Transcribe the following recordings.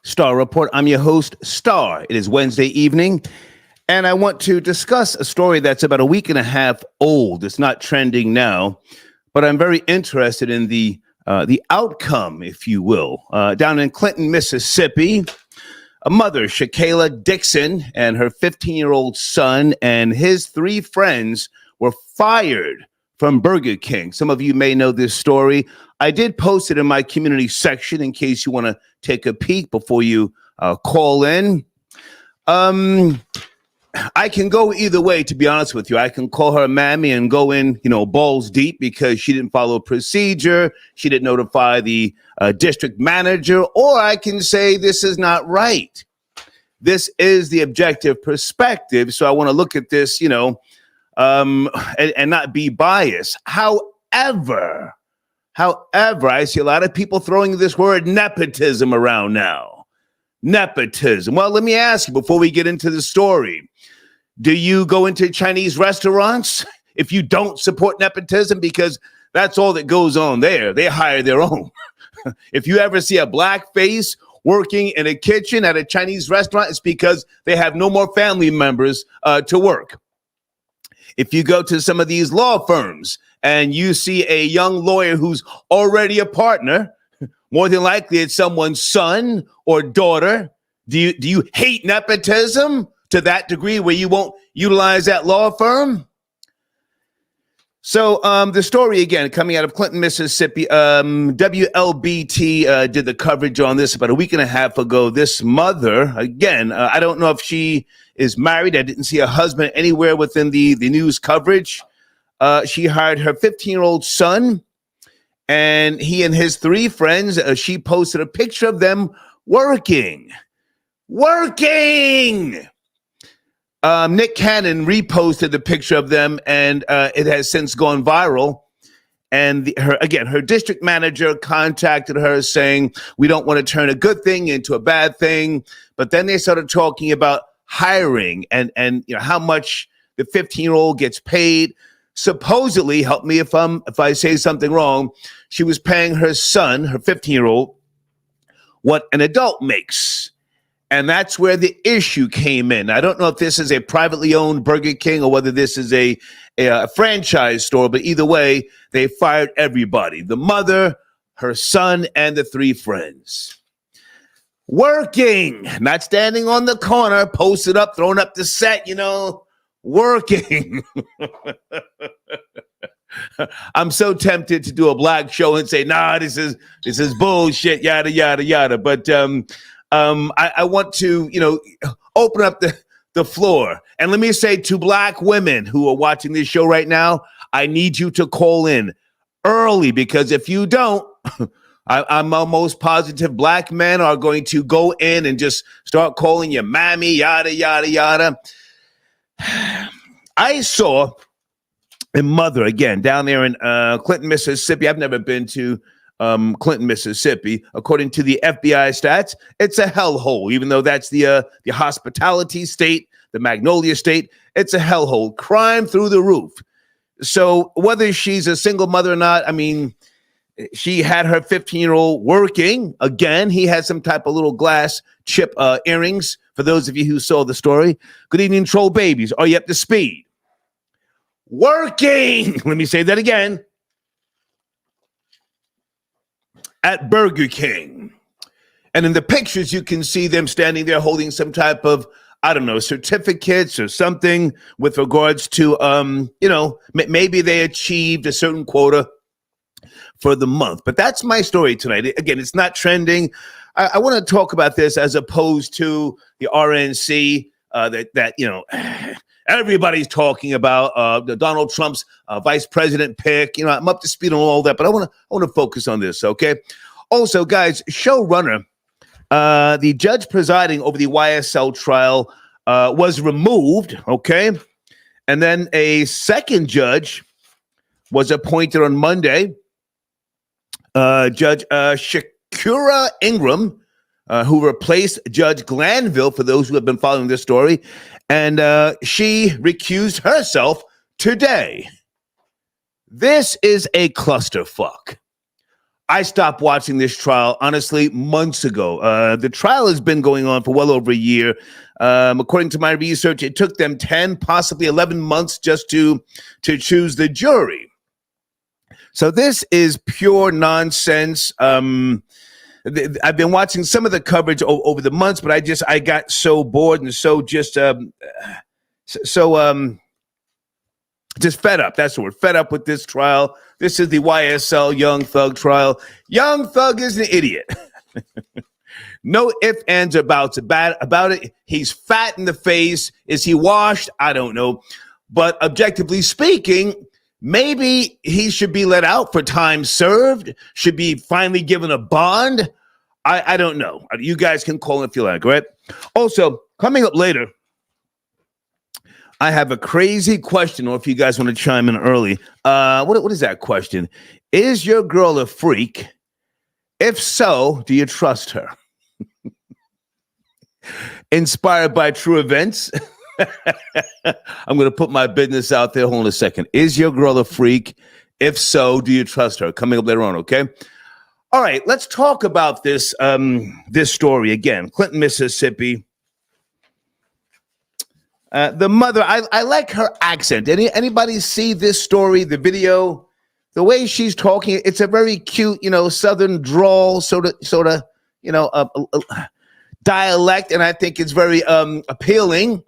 Star Report. I'm your host, Star. It is Wednesday evening, and I want to discuss a story that's about a week and a half old. It's not trending now, but I'm very interested in the outcome, if you will. Down in Clinton, Mississippi, a mother, Shakayla Dixon, and her 15-year-old son and his three friends were fired from Burger King. Some of you may know this story. I did post it in my community section in case you want to take a peek before you call in. I can go either way, to be honest with you. I can call her mammy and go in, balls deep because she didn't follow procedure. She didn't notify the district manager, or I can say this is not right. This is the objective perspective. So I want to look at this, and not be biased. However, I see a lot of people throwing this word nepotism around now. Nepotism. Well, let me ask you before we get into the story. Do you go into Chinese restaurants if you don't support nepotism? Because that's all that goes on there. They hire their own. If you ever see a black face working in a kitchen at a Chinese restaurant, it's because they have no more family members to work. If you go to some of these law firms and you see a young lawyer who's already a partner, more than likely it's someone's son or daughter. Do you hate nepotism to that degree where you won't utilize that law firm? So the story, again, coming out of Clinton, Mississippi, WLBT did the coverage on this about a week and a half ago. This mother, again, I don't know if she is married. I didn't see a husband anywhere within the news coverage. She hired her 15-year-old son, and he and his three friends, she posted a picture of them working. Nick Cannon reposted the picture of them, and it has since gone viral. And her district manager contacted her saying, we don't want to turn a good thing into a bad thing. But then they started talking about hiring and how much the 15-year-old gets paid. Supposedly, help me if I say something wrong, she was paying her son, her 15-year-old, what an adult makes. And that's where the issue came in. I don't know if this is a privately owned Burger King or whether this is a franchise store, but either way, they fired everybody. The mother, her son, and the three friends. Working, not standing on the corner, posted up, throwing up the set, working. I'm so tempted to do a black show and say, nah, this is bullshit, yada, yada, yada. But I want to, open up the floor. And let me say to black women who are watching this show right now, I need you to call in early, because if you don't, I'm almost positive black men are going to go in and just start calling you mammy, yada, yada, yada. I saw a mother, again, down there in Clinton, Mississippi. I've never been to Clinton, Mississippi. According to the FBI stats, it's a hellhole. Even though that's the hospitality state, the Magnolia state, it's a hellhole. Crime through the roof. So whether she's a single mother or not, I mean, she had her 15-year-old working. Again, he had some type of little glass chip earrings. For those of you who saw the story, good evening, troll babies. Are you up to speed? Working. Let me say that again. At Burger King. And in the pictures, you can see them standing there holding some type of, I don't know, certificates or something with regards to, maybe they achieved a certain quota for the month. But that's my story tonight. Again, it's not trending. I want to talk about this as opposed to the RNC that everybody's talking about, the Donald Trump's vice president pick. I'm up to speed on all that, but I want to focus on this, okay? Also, guys, showrunner, the judge presiding over the YSL trial was removed, okay? And then a second judge was appointed on Monday, Judge Shakura Ingram, who replaced Judge Glanville, for those who have been following this story, and she recused herself today. This is a clusterfuck. I stopped watching this trial, honestly, months ago. The trial has been going on for well over a year. According to my research, it took them 10, possibly 11 months just to choose the jury. So this is pure nonsense. I've been watching some of the coverage over the months, but I got so bored and so just just fed up. That's the word. Fed up with this trial. This is the YSL Young Thug trial. Young Thug is an idiot. No ifs, ands, or buts about it. He's fat in the face. Is he washed? I don't know. But objectively speaking, maybe he should be let out for time served, should be finally given a bond. I don't know. You guys can call if you like, right? Also, coming up later, I have a crazy question, or if you guys want to chime in early. What is that question? Is your girl a freak? If so, do you trust her? Inspired by true events. I'm going to put my business out there. Hold on a second. Is your girl a freak? If so, do you trust her? Coming up later on, okay? All right, let's talk about this story again. Clinton, Mississippi. The mother, I like her accent. Anybody see this story, the video? The way she's talking, it's a very cute, Southern drawl, sort of, dialect, and I think it's very appealing.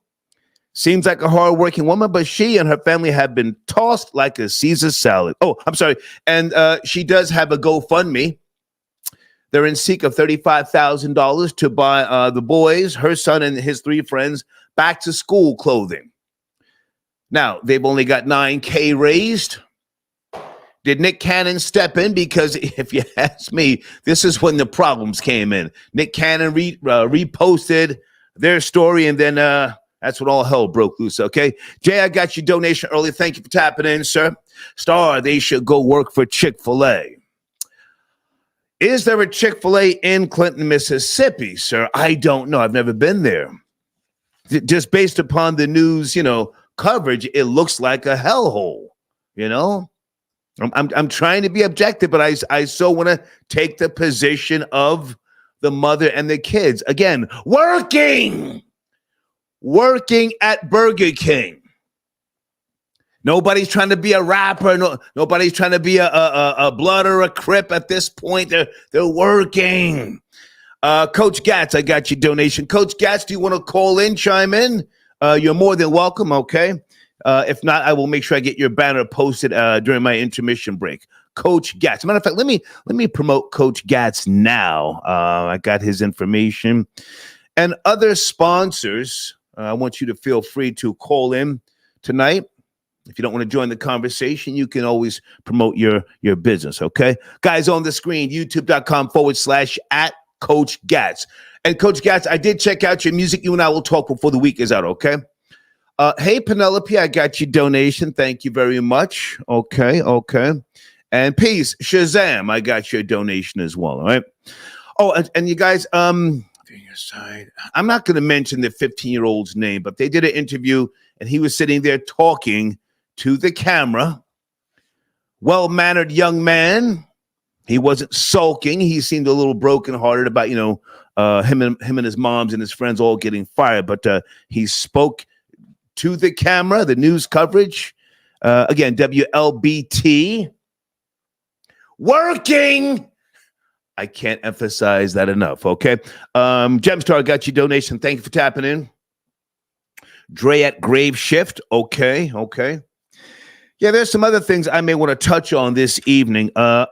Seems like a hardworking woman, but she and her family have been tossed like a Caesar salad. Oh, I'm sorry. And she does have a GoFundMe. They're in seek of $35,000 to buy the boys, her son, and his 3 friends back to school clothing. Now, they've only got $9K raised. Did Nick Cannon step in? Because if you ask me, this is when the problems came in. Nick Cannon reposted their story, and then that's when all hell broke loose, okay? Jay, I got your donation early. Thank you for tapping in, sir. Star, they should go work for Chick-fil-A. Is there a Chick-fil-A in Clinton, Mississippi, sir? I don't know. I've never been there. Just based upon the news, coverage, it looks like a hellhole, I'm trying to be objective, but I so want to take the position of the mother and the kids. Again, working at Burger King. Nobody's trying to be a rapper. Nobody's trying to be a blood or a Crip at this point. They're working. Coach Gatz, I got your donation. Coach Gatz, do you want to call in, chime in? You're more than welcome, okay? If not, I will make sure I get your banner posted during my intermission break. Coach Gatz. Matter of fact, let me promote Coach Gatz now. I got his information. And other sponsors, I want you to feel free to call in tonight. If you don't want to join the conversation, you can always promote your business, okay? Guys, on the screen, youtube.com/@Coach Gatz. And Coach Gatz, I did check out your music. You and I will talk before the week is out, okay? Hey, Penelope, I got your donation. Thank you very much. Okay. And peace, Shazam, I got your donation as well, all right? Oh, and you guys, I'm not going to mention the 15-year-old's name, but they did an interview, and he was sitting there talking to the camera. Well-mannered young man. He wasn't sulking. He seemed a little brokenhearted about, him and his moms and his friends all getting fired. But he spoke to the camera, the news coverage. Again, WLBT. Working. I can't emphasize that enough, okay? Gemstar, got your donation. Thank you for tapping in. Dre at Grave Shift. Okay. Yeah, there's some other things I may want to touch on this evening. My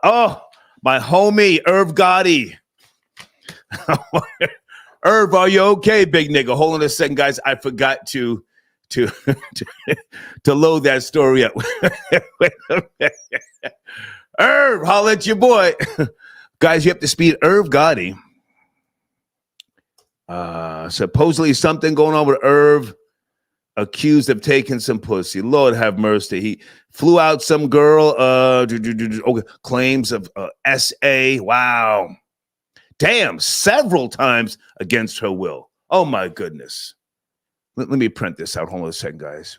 homie, Irv Gotti. Irv, are you okay, big nigga? Hold on a second, guys. I forgot to load that story up. Irv, holla at your boy. Guys, you have to speed. Irv Gotti. Supposedly something going on with Irv. Accused of taking some pussy. Lord have mercy. He flew out some girl, claims of SA. Wow. Damn, several times against her will. Oh, my goodness. Let me print this out. Hold on a second, guys.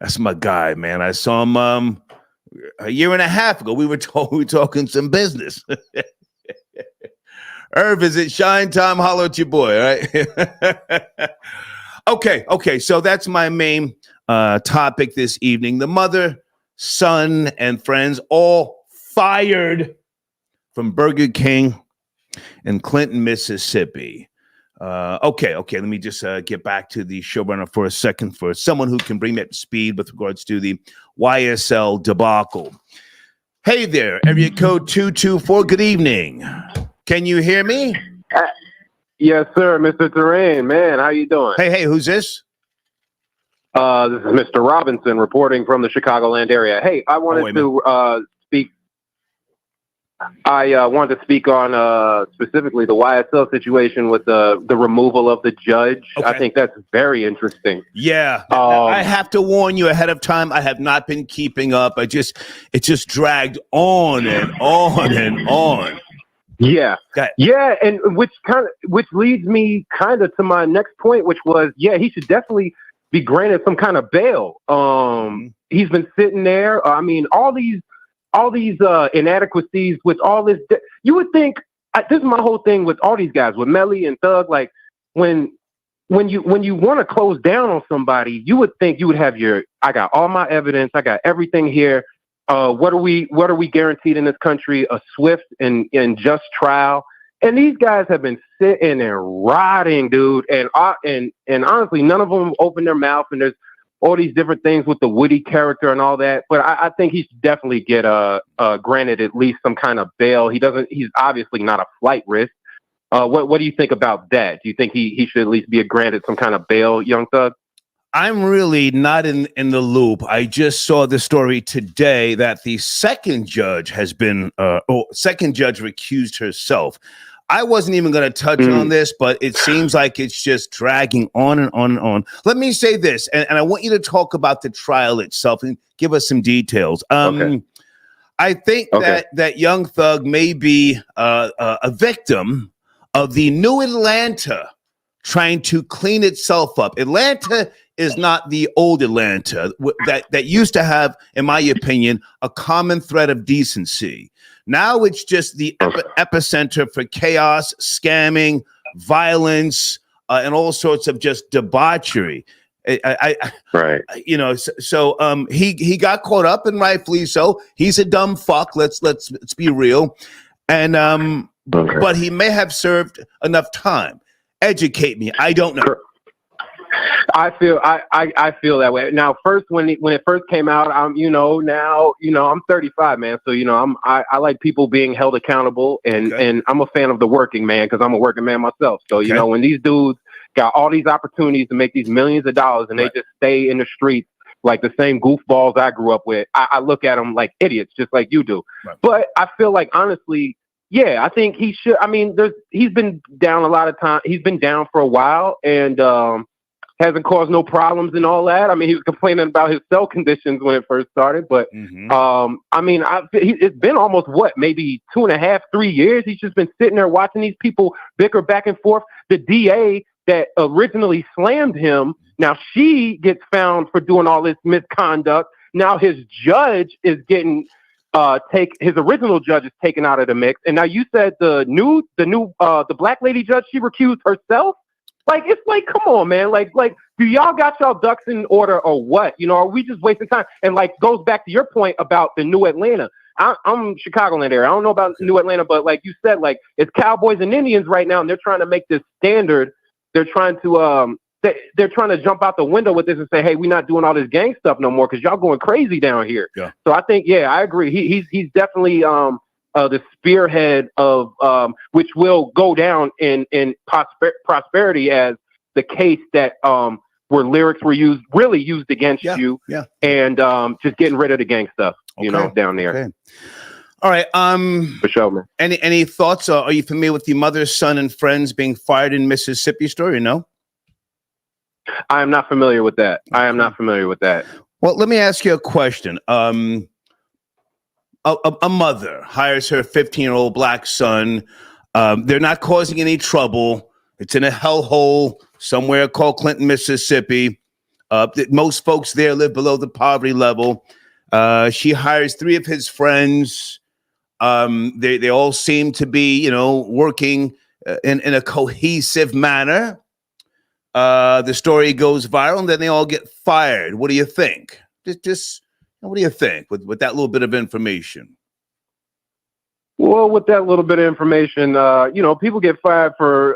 That's my guy, man. I saw him a year and a half ago, we were talking some business. Irv, is it shine time? Holler at your boy, right? Okay. So that's my main topic this evening. The mother, son, and friends all fired from Burger King in Clinton, Mississippi. Okay. Let me just get back to the showrunner for a second for someone who can bring me up to speed with regards to the YSL debacle. Hey there, area code 224. Good evening. Can you hear me? Yes, sir, Mr. Terrain. Man, how you doing? Hey, who's this? This is Mr. Robinson reporting from the Chicagoland area. Hey, I wanted to speak. I wanted to speak on specifically the YSL situation with the removal of the judge. Okay. I think that's very interesting. Yeah, I have to warn you ahead of time. I have not been keeping up. It just dragged on and on and on. Yeah, and which leads me kind of to my next point, which was, he should definitely be granted some kind of bail. He's been sitting there. I mean, all these inadequacies with all this. You would think this is my whole thing with all these guys, with Melly and Thug. Like when you want to close down on somebody, you would think you would have I got all my evidence. I got everything here. What are we guaranteed in this country? A swift and just trial. And these guys have been sitting and rotting, dude. And honestly, none of them open their mouth. And there's all these different things with the Woody character and all that. But I think he should definitely get granted at least some kind of bail. He's obviously not a flight risk. What do you think about that? Do you think he should at least be granted some kind of bail, Young Thug? I'm really not in the loop. I just saw the story today that the second judge recused herself. I wasn't even going to touch on this, but it seems like it's just dragging on and on and on. Let me say this, and I want you to talk about the trial itself and give us some details. Okay. I think that Young Thug may be a victim of the new Atlanta trying to clean itself up. Atlanta is not the old Atlanta that used to have, in my opinion, a common thread of decency. Now it's just the epicenter for chaos, scamming, violence, and all sorts of just debauchery. Right. So he got caught up, and rightfully so. He's a dumb fuck. Let's be real. And but he may have served enough time. Educate me. I don't know. I feel that way. Now, first when it first came out, I'm 35, man. So I like people being held accountable, and I'm a fan of the working man because I'm a working man myself. So when these dudes got all these opportunities to make these millions of dollars and they just stay in the streets like the same goofballs I grew up with, I look at them like idiots, just like you do. Right. But I feel like honestly, I think he should. I mean, he's been down a lot of time. He's been down for a while, and hasn't caused no problems and all that. I mean, he was complaining about his cell conditions when it first started, but I mean, it's been almost maybe 2.5, 3 years. He's just been sitting there watching these people bicker back and forth. The DA that originally slammed him, now she gets found for doing all this misconduct. Now his judge is getting his original judge is taken out of the mix, and now you said the black lady judge, she recused herself. Like, it's like, come on, man. Like, do y'all got y'all ducks in order or what? Are we just wasting time? And goes back to your point about the new Atlanta. I'm Chicagoland area. I don't know about New Atlanta, but like you said, it's Cowboys and Indians right now, and they're trying to make this standard. They're trying to they're trying to jump out the window with this and say, hey, we're not doing all this gang stuff no more because y'all going crazy down here. Yeah. So I think, I agree. He's definitely the spearhead of which will go down in prosperity as the case that where lyrics were really used against you, and just getting rid of the gang stuff, down there. Okay. All right. For sure, man. Any thoughts? Are you familiar with the mother, son, and friends being fired in Mississippi story? No. I am not familiar with that. Well, let me ask you a question. A mother hires her 15-year-old black son. They're not causing any trouble. It's in a hellhole somewhere called Clinton, Mississippi. Most folks there live below the poverty level. She hires 3 of his friends. They all seem to be, you know, working in a cohesive manner. The story goes viral, and then they all get fired. What do you think? Just what do you think with that little bit of information? Well, with that little bit of information, you know, people get fired for.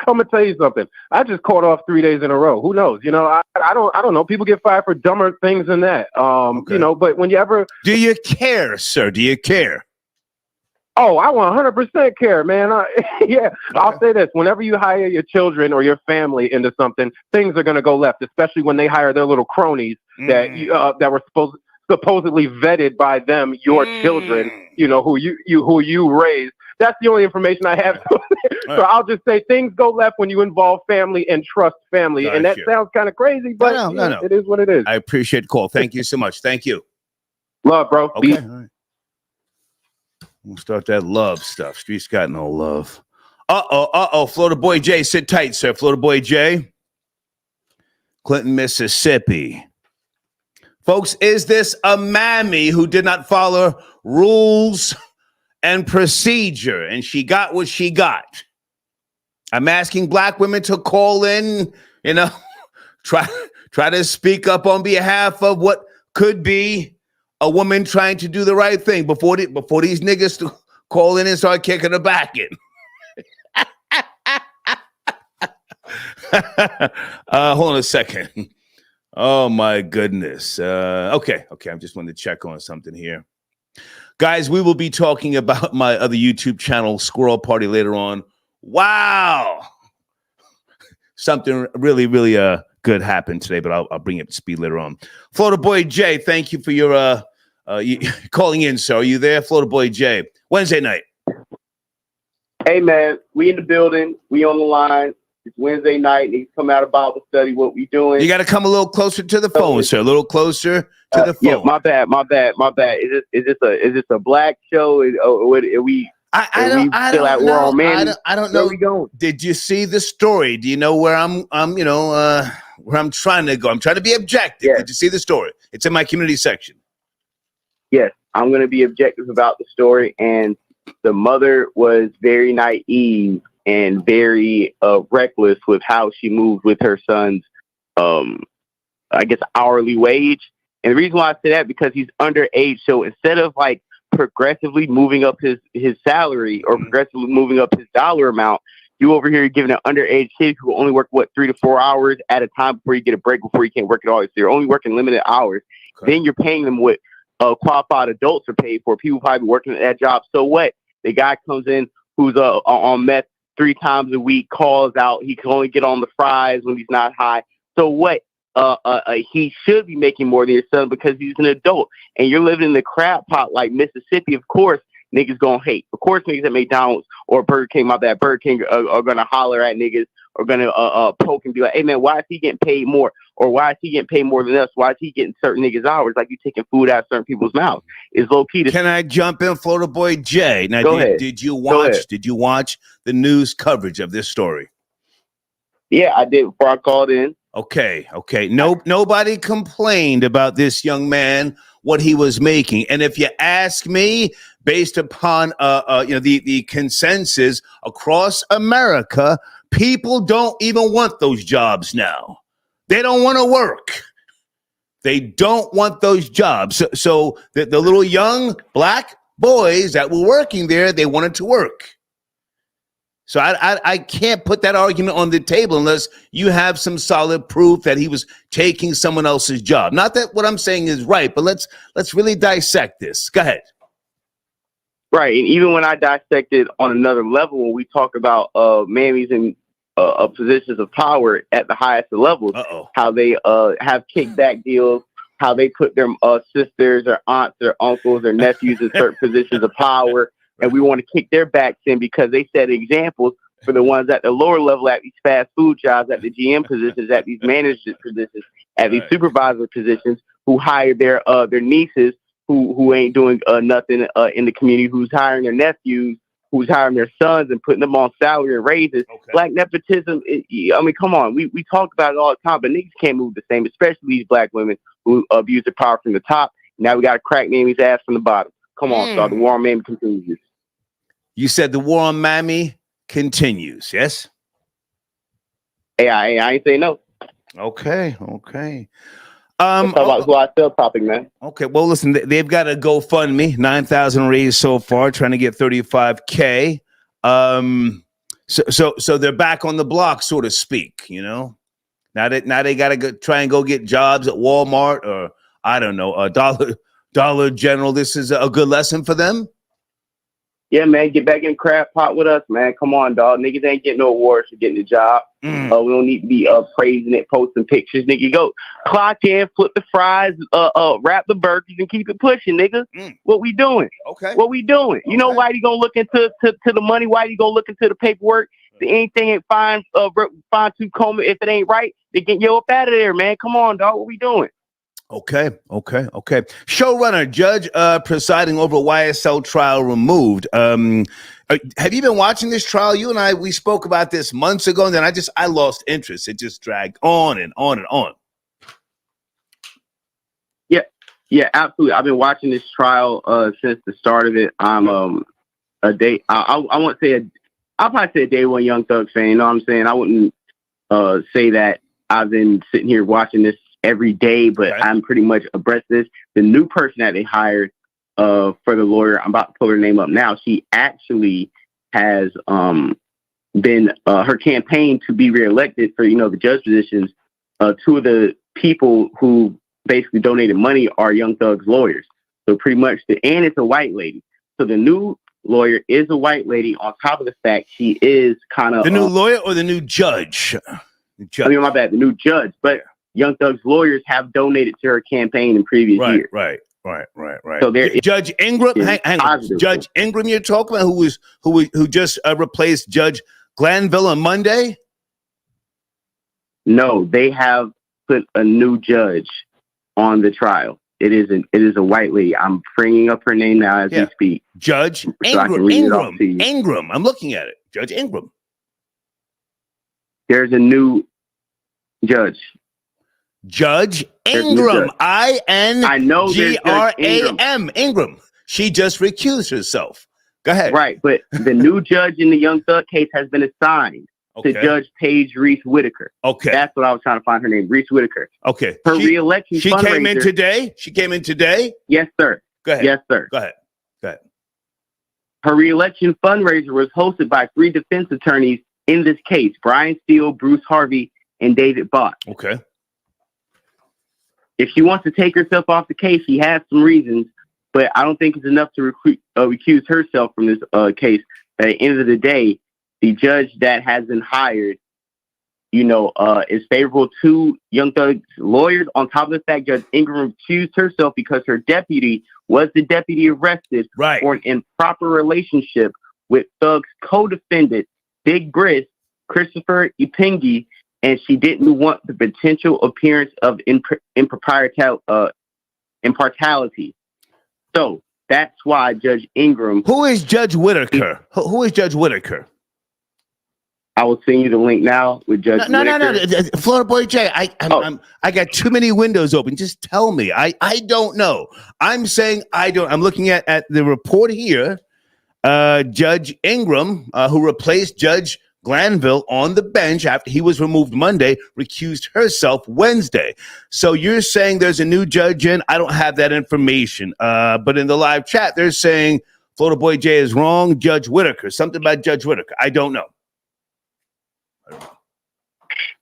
I'm gonna tell you something. I just caught off 3 days in a row. Who knows? You know, I don't know. People get fired for dumber things than that. Okay. You know, but when you ever, Do you care, sir? Do you care? oh, I 100% care, man. Yeah, I'll say this: whenever you hire your children or your family into something, things are gonna go left. Especially when they hire their little cronies that were supposedly vetted by them, your children. You know, who you raised. That's the only information I have. So I'll just say things go left when you involve family and trust family. And that sounds kind of crazy, but no. It is what it is. I appreciate the call. Thank you so much. Thank you. Love, bro. Okay. All right. We'll start that love stuff. Streets got no love. Florida Boy J, sit tight, sir. Florida Boy J. Clinton, Mississippi. Folks, is this a mammy who did not follow rules and procedure, and she got what she got? I'm asking black women to call in, you know, try to speak up on behalf of what could be a woman trying to do the right thing before these niggas to call in and start kicking her back in. Hold on a second. Oh my goodness. Okay. I just wanted to check on something here. Guys, we will be talking about my other YouTube channel, Squirrel Party, later on. Wow. Something really, really good happened today, but I'll bring it up to speed later on. Florida Boy Jay, thank you for your calling in, sir. Are you there, Florida Boy Jay? Wednesday night. Hey, man, we in the building. We on the line. It's Wednesday night. Need to come out of Bible study. What we doing? You got to come a little closer to the phone, sir. A little closer to the phone. Yeah, my bad. Is this a black show? Are we? I don't know. I don't know. Where we going? Did you see the story? Do you know where I'm where I'm trying to go? I'm trying to be objective. Yes. Did you see the story? It's in my community section. Yes, I'm going to be objective about the story. And the mother was very naive and very reckless with how she moved with her son's, I guess, hourly wage. And the reason why I say that, because he's underage. So instead of like progressively moving up his salary or progressively moving up his dollar amount, you over here giving an underage kid who only work 3 to 4 hours at a time before you get a break, before you can't work at all. So you're only working limited hours. Okay. Then you're paying them what qualified adults are paid for. People probably working at that job. So what? The guy comes in who's on meth 3 times a week, calls out. He can only get on the fries when he's not high. So what? He should be making more than your son because he's an adult. And you're living in the crab pot like Mississippi. Of course, niggas gonna hate. Of course, niggas at McDonald's or Burger King, Burger King are gonna holler at niggas, or gonna poke and be like, hey man, why is he getting paid more? Or why is he getting paid more than us? Why is he getting certain niggas hours? Like you taking food out of certain people's mouths. It's low key. Can I jump in, Florida Boy Jay? Now, Go ahead. Did you watch the news coverage of this story? Yeah, I did before I called in. Okay. Nobody complained about this young man, what he was making. And if you ask me, based upon the consensus across America, people don't even want those jobs now. They don't want to work. They don't want those jobs. So the little young black boys that were working there, they wanted to work. So I can't put that argument on the table unless you have some solid proof that he was taking someone else's job. Not that what I'm saying is right, but let's really dissect this. Go ahead. Right, and even when I dissect it on another level, when we talk about mammies in positions of power at the highest levels, how they have kickback deals, how they put their sisters or aunts or uncles or nephews in certain positions of power. And we want to kick their backs in because they set examples for the ones at the lower level, at these fast food jobs, at the GM positions, at these management positions, at these supervisor positions, who hire their nieces who ain't doing nothing in the community, who's hiring their nephews, who's hiring their sons and putting them on salary and raises. Okay. Black nepotism, come on. We talk about it all the time, but niggas can't move the same, especially these black women who abuse the power from the top Now we got to crack Mamie's ass from the bottom. Come on, so the war on Mamie continues. You said the war on Mammy continues, yes? Hey, I ain't say no. Okay. Okay. Let's talk about who I sell topic, man. Okay. Well, listen, they've got a GoFundMe, 9,000 raised so far, trying to get 35K. So they're back on the block, so to speak, you know? Now they got to try and go get jobs at Walmart or, I don't know, a Dollar General. This is a good lesson for them. Yeah, man, get back in the crab pot with us, man. Come on, dog. Niggas ain't getting no awards for getting the job. We don't need to be praising it, posting pictures, nigga. Go clock in, flip the fries, wrap the burgers, and keep it pushing, nigga. What we doing? Okay. What we doing? You know why you gonna look into the money? Why you gonna look into the paperwork? If anything ain't fine tooth comb it. If it ain't right, they get you up out of there, man. Come on, dog. What we doing? Okay. Showrunner, judge presiding over YSL trial removed. Have you been watching this trial? You and I, we spoke about this months ago, and then I lost interest. It just dragged on and on and on. Yeah, absolutely. I've been watching this trial since the start of it. I'm I won't say I'll probably say a day one Young Thug fan. You know what I'm saying? I wouldn't say that I've been sitting here watching this every day, but I'm pretty much abreast of this. The new person that they hired for the lawyer, I'm about to pull her name up now. She actually has been her campaign to be reelected for the judge positions. Two of the people who basically donated money are Young Thug's lawyers. So pretty much and it's a white lady. So the new lawyer is a white lady. On top of the fact she is kind of the new lawyer or the new judge. I mean, my bad, the new judge, but. Young Thug's lawyers have donated to her campaign in previous years. Right. So there, Judge Ingram, hang on. Judge Ingram, you're talking about who just replaced Judge Glanville on Monday? No, they have put a new judge on the trial. It is a white lady. I'm bringing up her name now as we speak. Judge Ingram. I'm looking at it. Judge Ingram. There's a new judge. Judge Ingram, INGRAM, Ingram. She just recused herself. Go ahead. Right, but the new judge in the Young Thug case has been assigned to Judge Paige Reese Whitaker. Okay, that's what I was trying to find her name, Reese Whitaker. Okay, her reelection. She came in today. She came in today. Yes, sir. Go ahead. Yes, sir. Go ahead. Her reelection fundraiser was hosted by 3 defense attorneys in this case: Brian Steele, Bruce Harvey, and David Bott. Okay. If she wants to take herself off the case, she has some reasons, but I don't think it's enough to recuse herself from this case. At the end of the day, the judge that has been hired, is favorable to Young Thug's lawyers. On top of the fact, Judge Ingram recused herself because her deputy was the deputy arrested for an improper relationship with Thug's co-defendant, Big Briss, Christopher Ipingi, and she didn't want the potential appearance of impartiality. So that's why Judge Ingram. Who is Judge Whitaker? Who is Judge Whitaker? I will send you the link now with Judge Whitaker. No. Florida Boy J, I got too many windows open. Just tell me. I don't know. I'm saying I don't. I'm looking at the report here. Judge Ingram, who replaced Judge Glanville on the bench after he was removed Monday, recused herself Wednesday. So you're saying there's a new judge in? I don't have that information. But in the live chat, they're saying Florida Boy J is wrong. Judge Whitaker, something about Judge Whitaker. I don't know.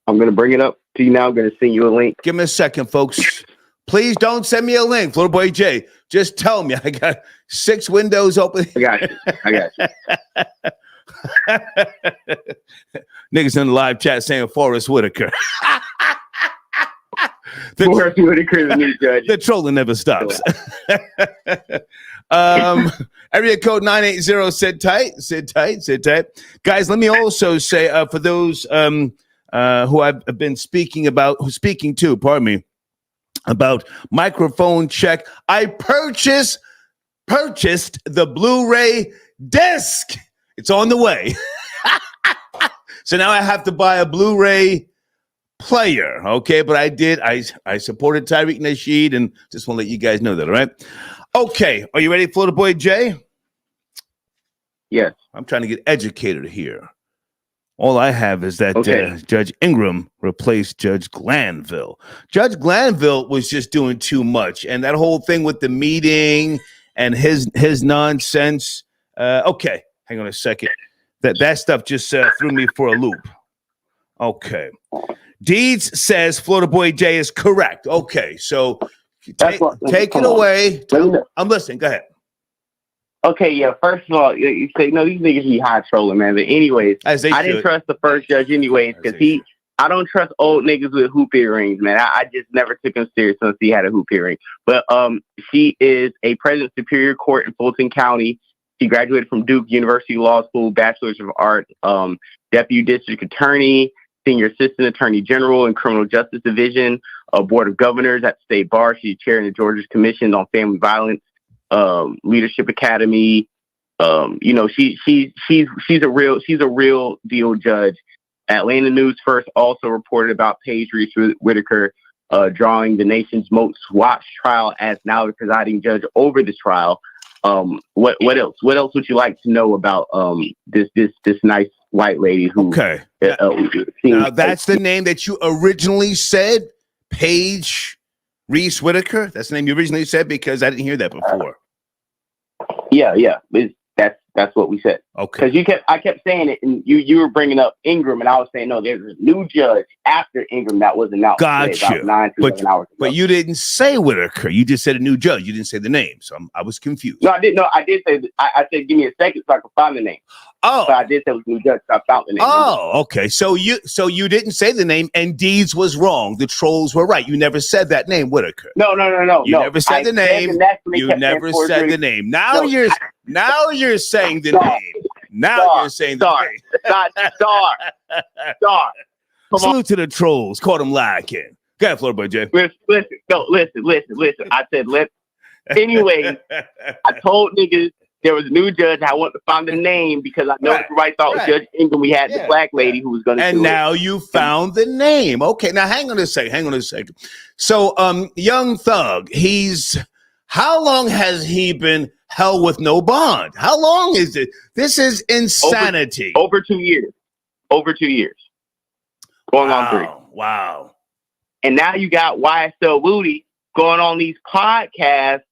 I'm going to bring it up to you now. I'm going to send you a link. Give me a second, folks. Please don't send me a link, Florida Boy J. Just tell me. I got 6 windows open. I got you. Niggas in the live chat saying Forrest Whitaker. Forrest Whitaker is the new judge. The trolling never stops. Area code 980. Sit tight. Guys, let me also say for those who I've been speaking to, about microphone check. I purchased the Blu-ray disc. It's on the way. So now I have to buy a Blu-ray player. Okay, but I supported Tyreek Nasheed, and just want to let you guys know that. All right. Okay, are you ready, Florida Boy Jay? Yes. I'm trying to get educated here. All I have is that Okay. Judge Ingram replaced Judge Glanville. Judge Glanville was just doing too much, and that whole thing with the meeting and his nonsense. Okay, hang on a second. That stuff just threw me for a loop. Okay, Deeds says Florida Boy Jay is correct. Okay, so take it away. I'm listening. Go ahead. Okay, yeah. First of all, you say no. These niggas be high trolling, man. But anyways, I didn't trust the first judge, anyways, because I don't trust old niggas with hoop earrings, man. I just never took him serious since he had a hoop earring. But she is a president of Superior Court in Fulton County. She graduated from Duke University Law School, Bachelor's of Arts, Deputy District Attorney, Senior Assistant Attorney General in Criminal Justice Division, Board of Governors at the State Bar. She's chairing the Georgia Commission on Family Violence. Leadership Academy. She's a real deal judge. Atlanta News First also reported about Paige Reese Whitaker drawing the nation's most watched trial as now the presiding judge over this trial. What else? What else would you like to know about this nice white lady who? Okay. Now that's the name that you originally said, Paige Reese Whitaker. That's the name you originally said, because I didn't hear that before. Yeah. That's what we said. Okay. Because I kept saying it, and you were bringing up Ingram, and I was saying no. There's a new judge after Ingram that was announced. Gotcha. About 9 to 11 hours ago. But you didn't say Whitaker. You just said a new judge. You didn't say the name, so I was confused. No, I didn't. No, I did say. I said, give me a second so I can find the name. Oh, but I did say it was a new judge. So I found the name. Oh, okay. So you didn't say the name, and Deeds was wrong. The trolls were right. You never said that name, Whitaker. No. You never said the name. You never said the name. Now you're saying the name. Now you're saying the name. Star. Salute to the trolls. Caught them lacking. Go ahead, Florida Boy Jay. Listen. I said Anyway, I told niggas there was a new judge. I want to find the name because I know everybody thought was Judge Ingram. We had the black lady who was going to. And now you found the name. Okay, now hang on a second. So, Young Thug, how long has he been held with no bond? How long is it? This is insanity. Over 2 years. Going on 3. Wow. And now you got YSL Woody going on these podcasts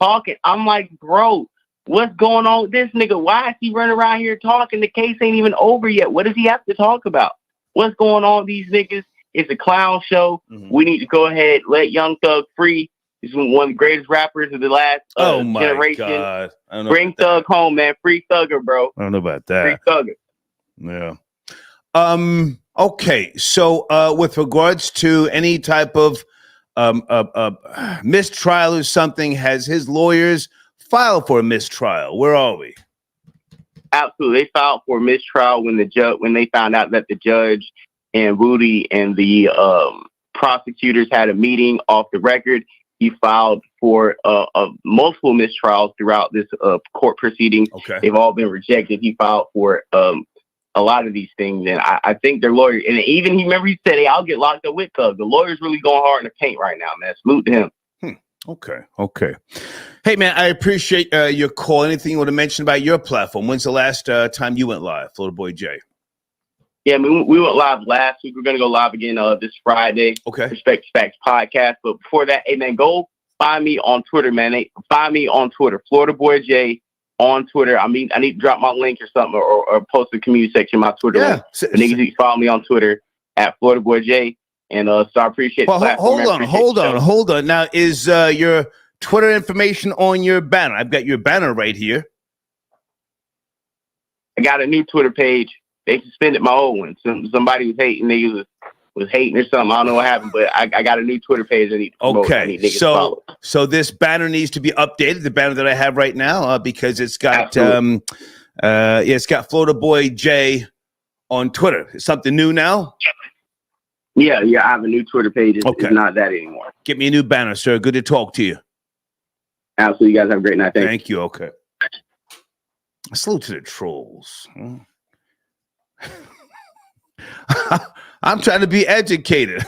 talking. I'm like, bro, what's going on with this nigga? Why is he running around here talking? The case ain't even over yet. What does he have to talk about? What's going on with these niggas? It's a clown show. Mm-hmm. We need to go ahead, let Young Thug free. He's one of the greatest rappers of the last generation. God. Bring Thug home, man. Free Thugger, bro. I don't know about that. Free Thugger. Yeah. Okay. So, with regards to any type of mistrial or something, has his lawyers filed for a mistrial? Where are we? Absolutely. They filed for a mistrial when they found out that the judge and Woody and the prosecutors had a meeting off the record. He filed for multiple mistrials throughout this court proceeding. Okay. They've all been rejected. He filed for a lot of these things, and I think their lawyer, and even he said, "Hey, I'll get locked up with Thug." The lawyer's really going hard in the paint right now, man. Salute to him. Okay. Hey, man, I appreciate your call. Anything you want to mention about your platform? When's the last time you went live, Florida Boy Jay? Yeah, I mean, we went live last week. We're going to go live again this Friday. Okay. Respect Facts podcast. But before that, hey, man, go find me on Twitter, man. Find me on Twitter, Florida Boy J on Twitter. I mean, I need to drop my link or something or post the community section my Twitter link. But niggas need to follow me on Twitter at Florida Boy J. And so I appreciate the platform. Hold on. Now, is your Twitter information on your banner? I've got your banner right here. I got a new Twitter page. They suspended my old one. Somebody was hating. Niggas was hating or something. I don't know what happened, but I got a new Twitter page I need to promote. Okay, so this banner needs to be updated. The banner that I have right now, because it's got it's got Florida Boy J on Twitter. It's something new now. Yeah. I have a new Twitter page. It's not that anymore. Get me a new banner, sir. Good to talk to you. Absolutely. You guys have a great night. Thank you. Okay. Salute to the trolls. I'm trying to be educated.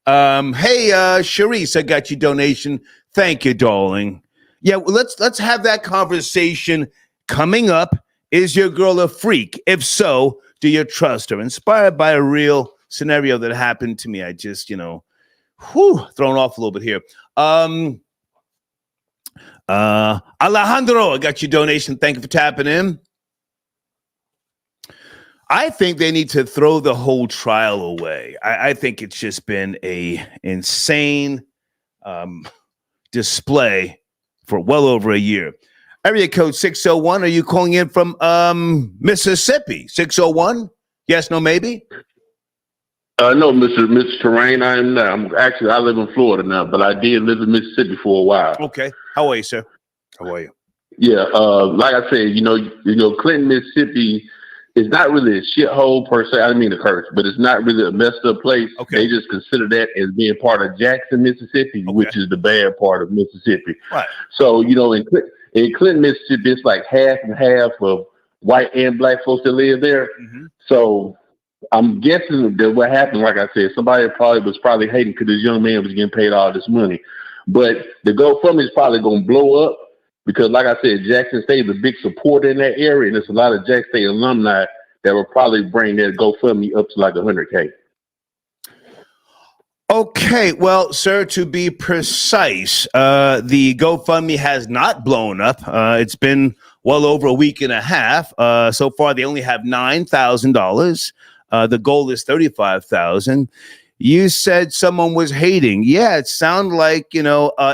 Hey, Sharice, I got your donation. Thank you, darling. Yeah, well, let's have that conversation coming up. Is your girl a freak? If so, do you trust her? Inspired by a real scenario that happened to me. I just, thrown off a little bit here. Alejandro, I got your donation. Thank you for tapping in. I think they need to throw the whole trial away. I think it's just been a insane display for well over a year. Area code 601. Are you calling in from Mississippi? 601? Yes, no, maybe? No, Mr. Terrain. I live in Florida now, but I did live in Mississippi for a while. Okay. How are you, sir? How are you? Yeah, like I said, Clinton, Mississippi is not really a shithole per se. I didn't mean to curse, but it's not really a messed up place. Okay. They just consider that as being part of Jackson, Mississippi, which is the bad part of Mississippi. Right. So, in Clinton, Mississippi, it's like half and half of white and black folks that live there. Mm-hmm. So I'm guessing that what happened, like I said, somebody was probably hating because this young man was getting paid all this money. But the GoFundMe is probably going to blow up because, like I said, Jackson State is a big supporter in that area, and there's a lot of Jackson State alumni that will probably bring their GoFundMe up to like 100K. Okay, well, sir, to be precise, the GoFundMe has not blown up. It's been well over a week and a half. So far, they only have $9,000. The goal is $35,000. You said someone was hating. Yeah, it sounded like,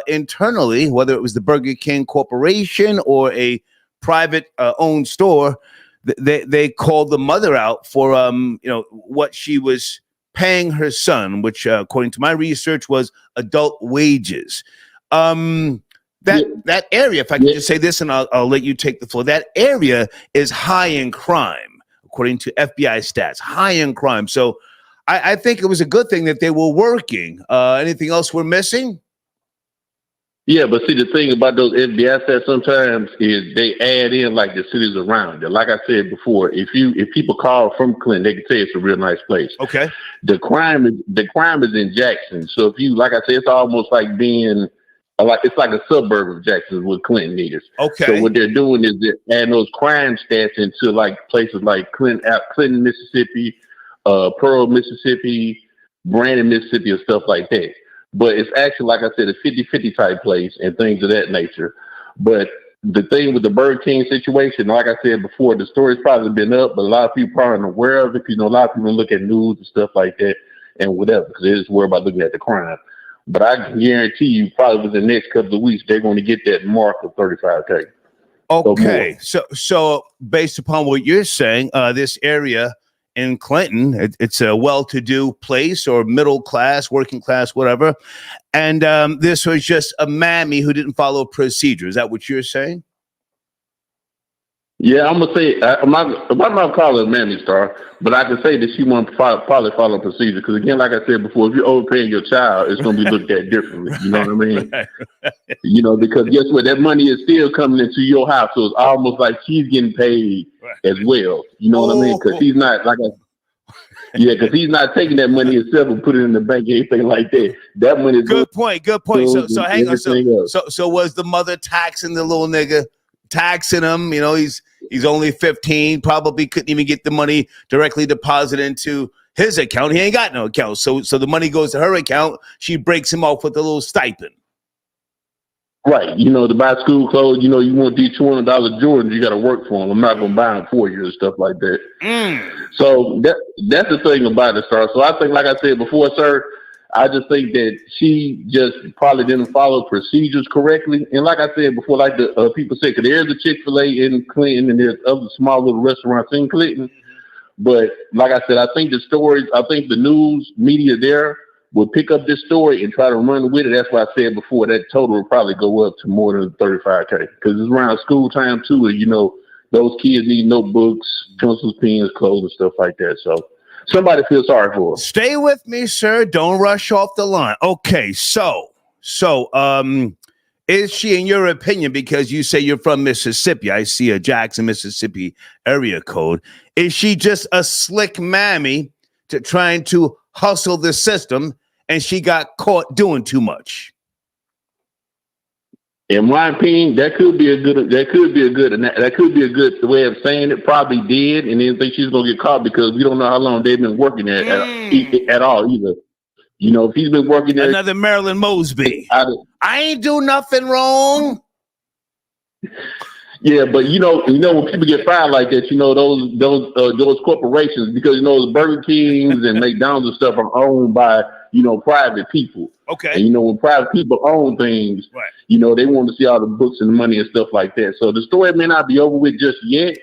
internally, whether it was the Burger King Corporation or a private owned store, they called the mother out for, what she was paying her son, which, according to my research, was adult wages. That area, if I can just say this, and I'll let you take the floor, that area is high in crime, according to FBI stats, high in crime. So I think it was a good thing that they were working. Anything else we're missing? Yeah, but see, the thing about those FBI stats sometimes is they add in like the cities around it. Like I said before, if people call from Clinton, they can say it's a real nice place. Okay. The crime is in Jackson. So if you, like I said, it's almost like being it's like a suburb of Jackson is what Clinton is. Okay. So what they're doing is they're adding those crime stats into like places like Clinton, Mississippi, Pearl, Mississippi, Brandon, Mississippi, and stuff like that. But it's actually, like I said, a 50-50 type place and things of that nature. But the thing with the Burger King situation, like I said before, the story's probably been up, but a lot of people aren't aware of it because, a lot of people look at news and stuff like that and whatever because they're just worried about looking at the crime. But I can guarantee you probably within the next couple of weeks, they're going to get that mark of 35K. Okay. So based upon what you're saying, this area in Clinton, it's a well-to-do place or middle class, working class, whatever. And this was just a mammy who didn't follow procedure. Is that what you're saying? Yeah, I'm gonna say I'm not calling her Mammy Star, but I can say that she won't probably follow procedure because again, like I said before, if you're overpaying your child, it's gonna be looked at differently. You know what I mean? Right. Because guess what? That money is still coming into your house, so it's almost like she's getting paid as well. You know what I mean? Because he's not because he's not taking that money himself and put it in the bank or anything like that. That money. Good point. So hang on. So was the mother taxing the little nigga? Taxing him, he's only 15, probably couldn't even get the money directly deposited into his account. He ain't got no account. So the money goes to her account. She breaks him off with a little stipend. Right. To buy school clothes, you want these $200 Jordans, you got to work for them. I'm not going to buy them for you and stuff like that. So that's the thing about it, sir. So I think, like I said before, sir, I just think that she just probably didn't follow procedures correctly. And like I said before, like the people say, because there's a Chick-fil-A in Clinton and there's other small little restaurants in Clinton. But like I said, I think the news media there will pick up this story and try to run with it. That's why I said before that total will probably go up to more than 35K because it's around school time too. And, those kids need notebooks, pencils, pens, clothes, and stuff like that. So somebody feels sorry for us. Stay with me, sir. Don't rush off the line. Okay, so Is she, in your opinion, because you say you're from Mississippi, I see a Jackson, Mississippi area code, is she just a slick mammy to trying to hustle the system and she got caught doing too much? In my opinion, that could be a good way of saying it. Probably did, and didn't think she's gonna get caught because we don't know how long they've been working there at all either. You know, if he's been working there, another Marilyn Mosby. I ain't do nothing wrong. Yeah, but you know when people get fired like that, you know those corporations, because you know Burger Kings and McDonald's and stuff are owned by private people. Okay. And when private people own things, right, they want to see all the books and the money and stuff like that. So the story may not be over with just yet,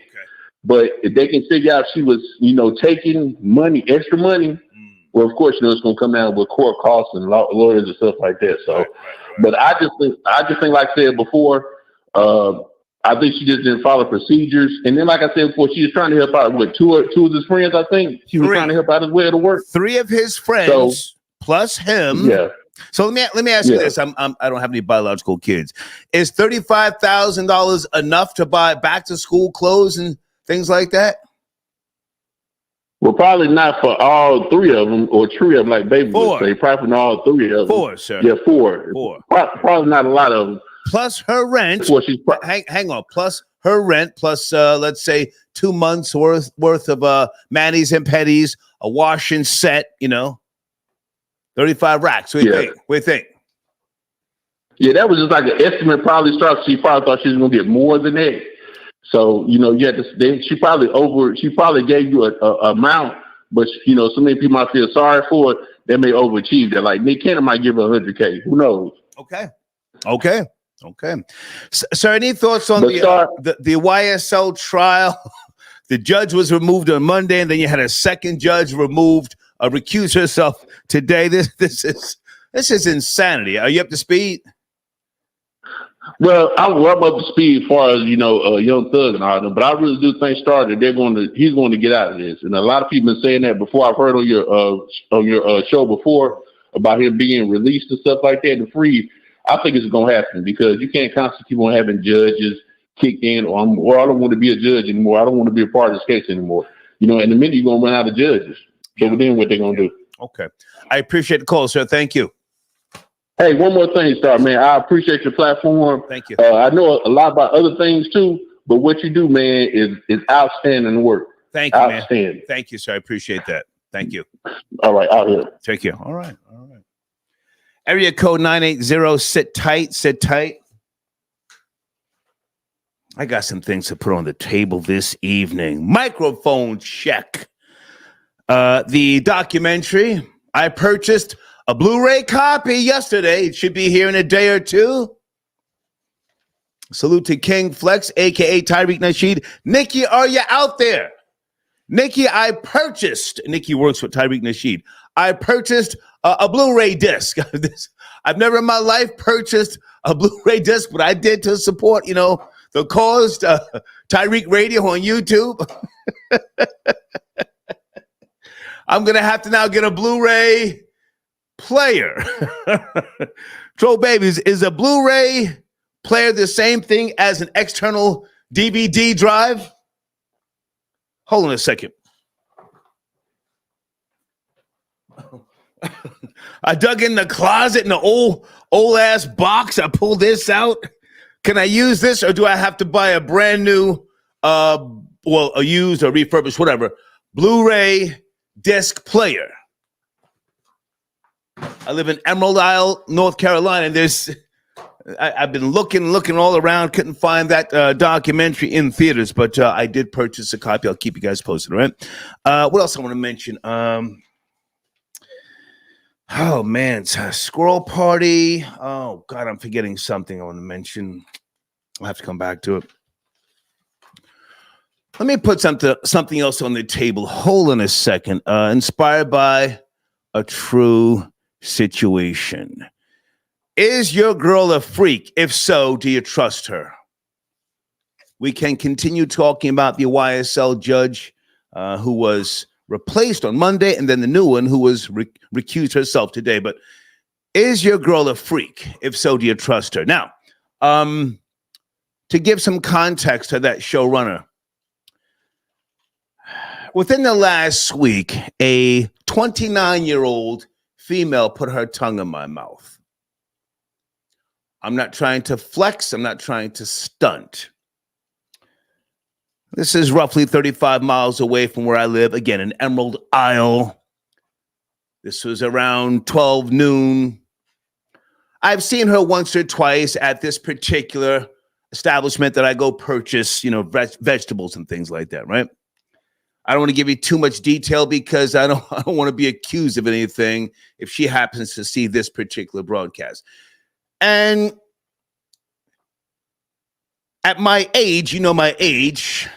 but if they can figure out she was taking money, extra money. Well, of course, it's going to come down with court costs and lawyers and stuff like that. So, right. But I just think, like I said before, I think she just didn't follow procedures. And then, like I said before, she was trying to help out with two of his friends. I think she was trying to help out as well to work. 3 of his friends plus him. Yeah. So let me ask you this: I don't have any biological kids. Is $35,000 enough to buy back to school clothes and things like that? Well, probably not for all 3 of them, or 3 of them, like Baby would say. Probably for all 3 of them. 4, sir. Yeah, 4. Probably not a lot of them. Plus her rent. Hang on. Plus her rent. Plus, let's say 2 months worth of manis and petties, a washing set. 35 racks. What do you think? Yeah, that was just like an estimate. She probably thought she was gonna get more than that. So you had to. She probably gave you a amount, but so many people might feel sorry for it. They may overachieve that. Like Nick Cannon might give her $100K. Who knows? Okay. So, any thoughts on the YSL trial? The judge was removed on Monday, and then you had a second judge recuse herself today. This is insanity. Are you up to speed? Well, I'm up to speed as far as Young Thug and all them, but I really do think he's going to get out of this. And a lot of people have been saying that before. I've heard on your show before about him being released and stuff like that and free. I think it's going to happen because you can't constantly keep on having judges kick in, or I don't want to be a judge anymore. I don't want to be a part of this case anymore. And the minute you're going to run out of judges. So then what they're going to do. Okay. I appreciate the call, sir. Thank you. Hey, one more thing, Star, man. I appreciate your platform. Thank you. I know a lot about other things too, but what you do, man, is outstanding work. Thank you, outstanding. Man. Thank you, sir. I appreciate that. Thank you. All right, out here. Take care. All right. Area code 980. Sit tight. I got some things to put on the table this evening. Microphone check. The documentary, I purchased a Blu-ray copy yesterday. It should be here in a day or two. Salute to King Flex, a.k.a. Tariq Nasheed. Nikki, are you out there? Nikki, Nikki works with Tariq Nasheed. I purchased a Blu-ray disc. I've never in my life purchased a Blu-ray disc, but I did to support, the cause, Tariq Radio on YouTube. I'm going to have to now get a Blu-ray player. Troll Babies, is a Blu-ray player the same thing as an external DVD drive? Hold on a second. I dug in the closet in the old ass box. I pulled this out. Can I use this, or do I have to buy a brand new, a used or refurbished, whatever, Blu-ray disc player? I live in Emerald Isle, North Carolina. I've been looking all around, couldn't find that documentary in theaters, but I did purchase a copy. I'll keep you guys posted, all right? What else I want to mention? Oh, man, it's a Squirrel Party. Oh, God, I'm forgetting something I want to mention. I'll have to come back to it. Let me put something else on the table. Hold on a second. Inspired by a true situation. Is your girl a freak? If so, do you trust her? We can continue talking about the YSL judge who was replaced on Monday, and then the new one who was recused herself today. But is your girl a freak? If so, do you trust her? Now, To give some context to that showrunner, within the last week, a 29-year-old female put her tongue in my mouth. I'm not trying to flex. I'm not trying to stunt. This is roughly 35 miles away from where I live, again, in Emerald Isle. This was around 12 noon. I've seen her once or twice at this particular establishment that I go purchase, vegetables and things like that, right? I don't want to give you too much detail because I don't want to be accused of anything if she happens to see this particular broadcast. And at my age, my age,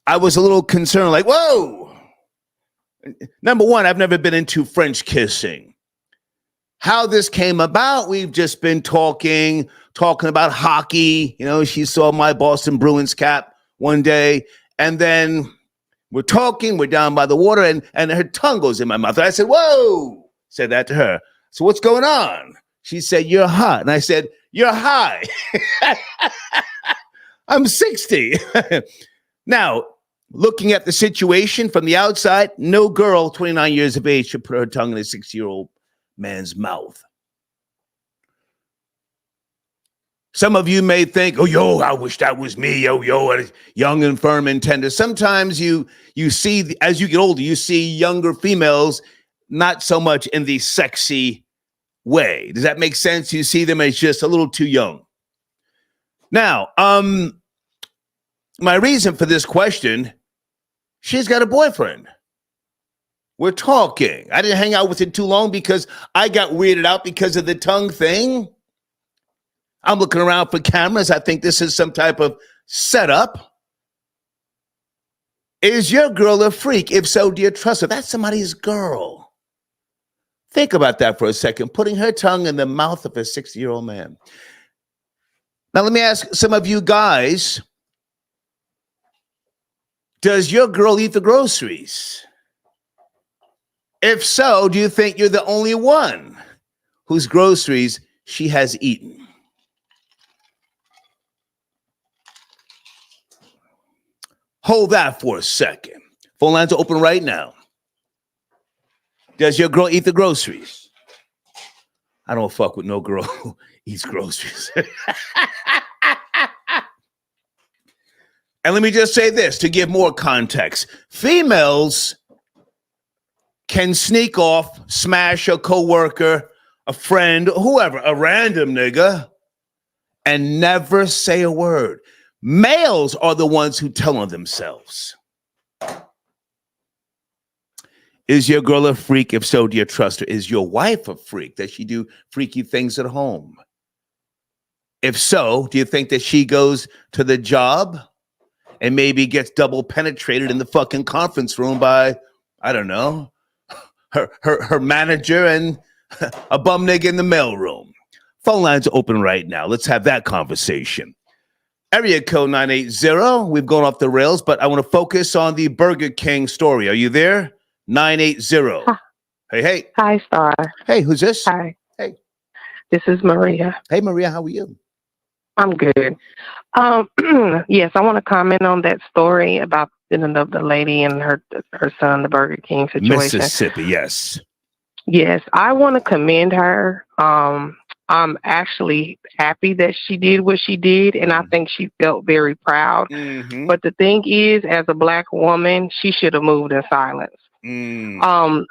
I was a little concerned, like, whoa. Number one, I've never been into French kissing. How this came about, we've just been talking about hockey. She saw my Boston Bruins cap one day, and then we're down by the water, and her tongue goes in my mouth. And I said, whoa, said that to her. So what's going on? She said, you're hot. And I said, you're high. I'm 60. Now, looking at the situation from the outside, no girl 29 years of age should put her tongue in a 60-year-old man's mouth. Some of you may think, oh, I wish that was me, young and firm and tender. Sometimes you see, as you get older, you see younger females not so much in the sexy way. Does that make sense? You see them as just a little too young. Now, my reason for this question, she's got a boyfriend. We're talking. I didn't hang out with it too long because I got weirded out because of the tongue thing. I'm looking around for cameras. I think this is some type of setup. Is your girl a freak? If so, do you trust her? That's somebody's girl. Think about that for a second, putting her tongue in the mouth of a 60-year-old man. Now, let me ask some of you guys, does your girl eat the groceries? If so, do you think you're the only one whose groceries she has eaten? Hold that for a second. Phone lines are open right now. Does your girl eat the groceries? I don't fuck with no girl who eats groceries. And let me just say this to give more context. Females can sneak off, smash a coworker, a friend, whoever, a random nigga, and never say a word. Males are the ones who tell on themselves. Is your girl a freak? If so, do you trust her? Is your wife a freak? Does she do freaky things at home? If so, do you think that she goes to the job and maybe gets double penetrated in the fucking conference room by, I don't know, her manager and a bum nigga in the mailroom? Phone lines are open right now. Let's have that conversation. Area code 980. We've gone off the rails, but I want to focus on the Burger King story. Are you there? 980. Hi. Hey. Hi, Star. Hey, who's this? Hi. Hey. This is Maria. Hey, Maria, how are you? I'm good. Yes, I want to comment on that story about the lady and her son, the Burger King situation. Mississippi, yes. Yes, I want to commend her. I'm actually happy that she did what she did, and I think she felt very proud. Mm-hmm. But the thing is, as a Black woman, she should have moved in silence.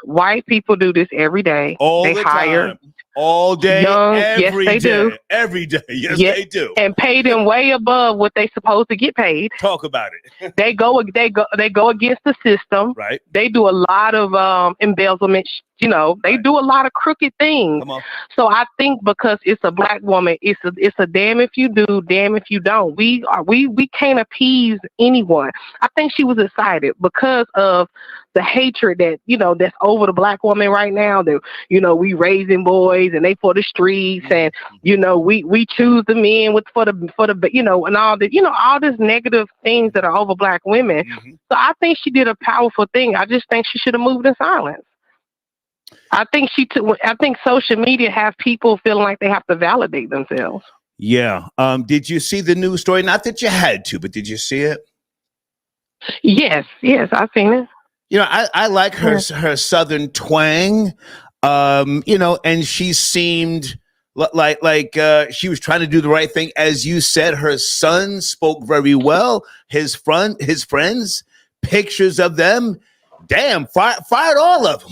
White people do this every day. They hire time. All day, every yes, they day. do. Every day, yes, they do. And pay them way above what they supposed to get paid. Talk about it. They go against the system. Right. They do a lot of embezzlement. They do a lot of crooked things. Come on. So I think because it's a Black woman, it's a damn if you do, damn if you don't. We can't appease anyone. I think she was excited because of the hatred that that's over the Black woman right now. That we raising boys and they for the streets, and we choose the men for the and all the all these negative things that are over Black women. Mm-hmm. So I think she did a powerful thing. I just think she should have moved in silence. I think social media have people feeling like they have to validate themselves. Yeah. Did you see the news story? Not that you had to, but did you see it? Yes, I've seen it. I like her Southern twang. And she seemed like she was trying to do the right thing. As you said, her son spoke very well. His friends, pictures of them, damn, fired all of them.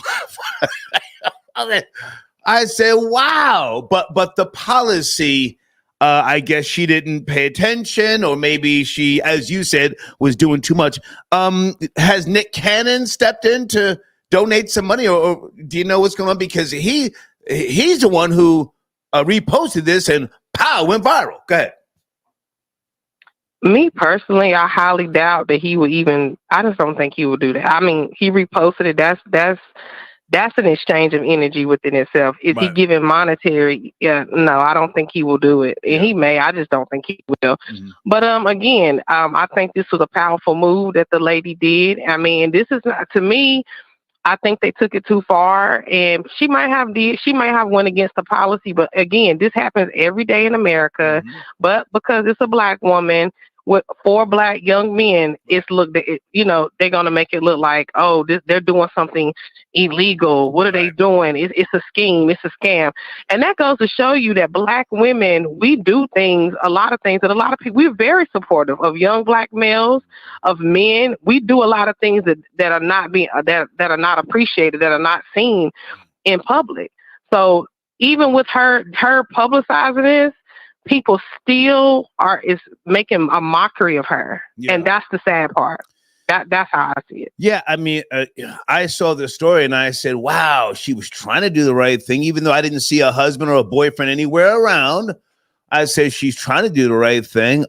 I said, wow. But the policy, I guess she didn't pay attention, or maybe she, as you said, was doing too much. Has Nick Cannon stepped in to donate some money, or do you know what's going on? Because he's the one who reposted this and pow, went viral. Go ahead. Me personally, I highly doubt that he would even. I just don't think he would do that. I mean, he reposted it. That's an exchange of energy within itself. Is he giving monetary? Yeah, no, I don't think he will do it. And he may. I just don't think he will. Mm-hmm. But again, I think this was a powerful move that the lady did. I mean, this is not, to me. I think they took it too far, and she might have went against the policy. But again, this happens every day in America. Mm-hmm. But because it's a black woman with 4 black young men, they're gonna make it look like, oh, they're doing something illegal. What are they doing? It's a scheme. It's a scam. And that goes to show you that black women, we do a lot of things that a lot of people, we're very supportive of young black males, of men. We do a lot of things that are not that are not appreciated, that are not seen in public. So even with her publicizing this, people still is making a mockery of her. Yeah. And that's the sad part. That's how I see it. Yeah, I mean, I saw the story and I said, wow, she was trying to do the right thing, even though I didn't see a husband or a boyfriend anywhere around. I said she's trying to do the right thing.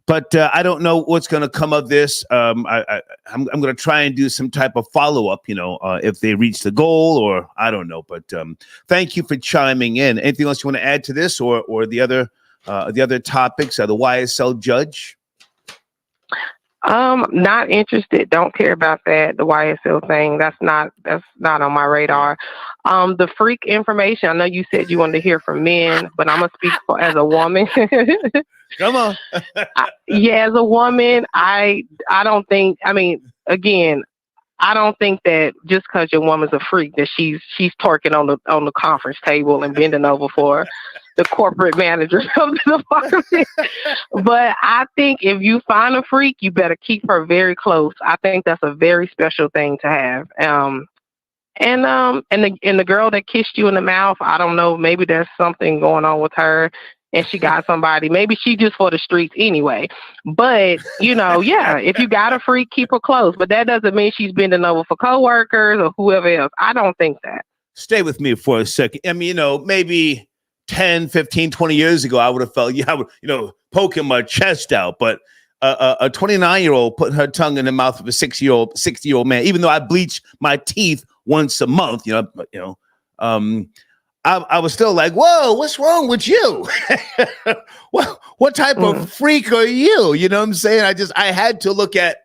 But I don't know what's going to come of this. I'm going to try and do some type of follow-up, if they reach the goal, or I don't know. But thank you for chiming in. Anything else you want to add to this, or the other topics? The YSL judge? Not interested. Don't care about that. The YSL thing. That's not on my radar. The freak information. I know you said you wanted to hear from men, but I'm gonna speak as a woman. Come on. As a woman, I don't think. I mean, again, I don't think that just because your woman's a freak that she's twerking on the conference table and bending over for the corporate manager of the department. But I think if you find a freak, you better keep her very close. I think that's a very special thing to have. And the girl that kissed you in the mouth, I don't know, maybe there's something going on with her and she got somebody. Maybe she just for the streets anyway. But, if you got a freak, keep her close. But that doesn't mean she's bending over for coworkers or whoever else. I don't think that. Stay with me for a second. I mean, maybe 10, 15, 20 years ago, I would have felt, I would, poking my chest out. But a 29-year-old putting her tongue in the mouth of a 60-year-old man, even though I bleach my teeth once a month, I was still like, whoa, what's wrong with you? what type of freak are you? You know what I'm saying? I had to look at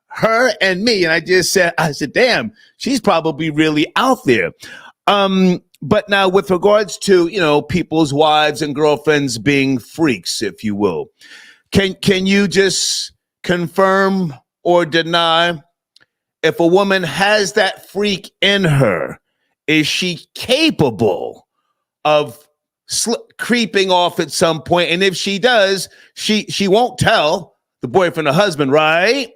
her and me, and I said, damn, she's probably really out there. But now with regards to, people's wives and girlfriends being freaks, if you will, can you just confirm or deny if a woman has that freak in her, is she capable of creeping off at some point? And if she does, she won't tell the boyfriend or husband, right?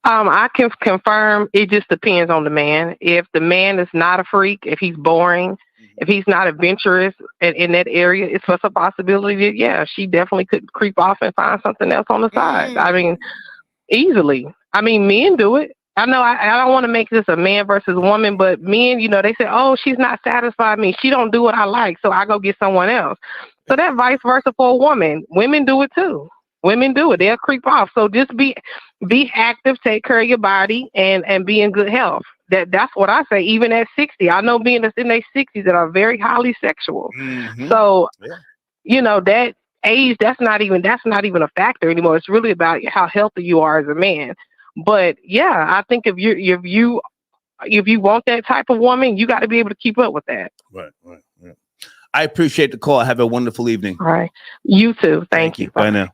I can confirm it just depends on the man. If the man is not a freak, if he's boring, if he's not adventurous in that area, it's just a possibility that, she definitely could creep off and find something else on the side. I mean, easily. I mean, men do it. I know I don't want to make this a man versus woman, but men, they say, oh, she's not satisfied me. She don't do what I like, so I go get someone else. So that vice versa for a woman. Women do it too. Women do it. They'll creep off. So just be active, take care of your body, and be in good health. That's what I say. Even at 60, I know being in their 60s that are very highly sexual. Mm-hmm. So, that age, that's not even a factor anymore. It's really about how healthy you are as a man. But I think if you want that type of woman, you got to be able to keep up with that. Right. I appreciate the call. Have a wonderful evening. All right. You too. Thank you. Bye now.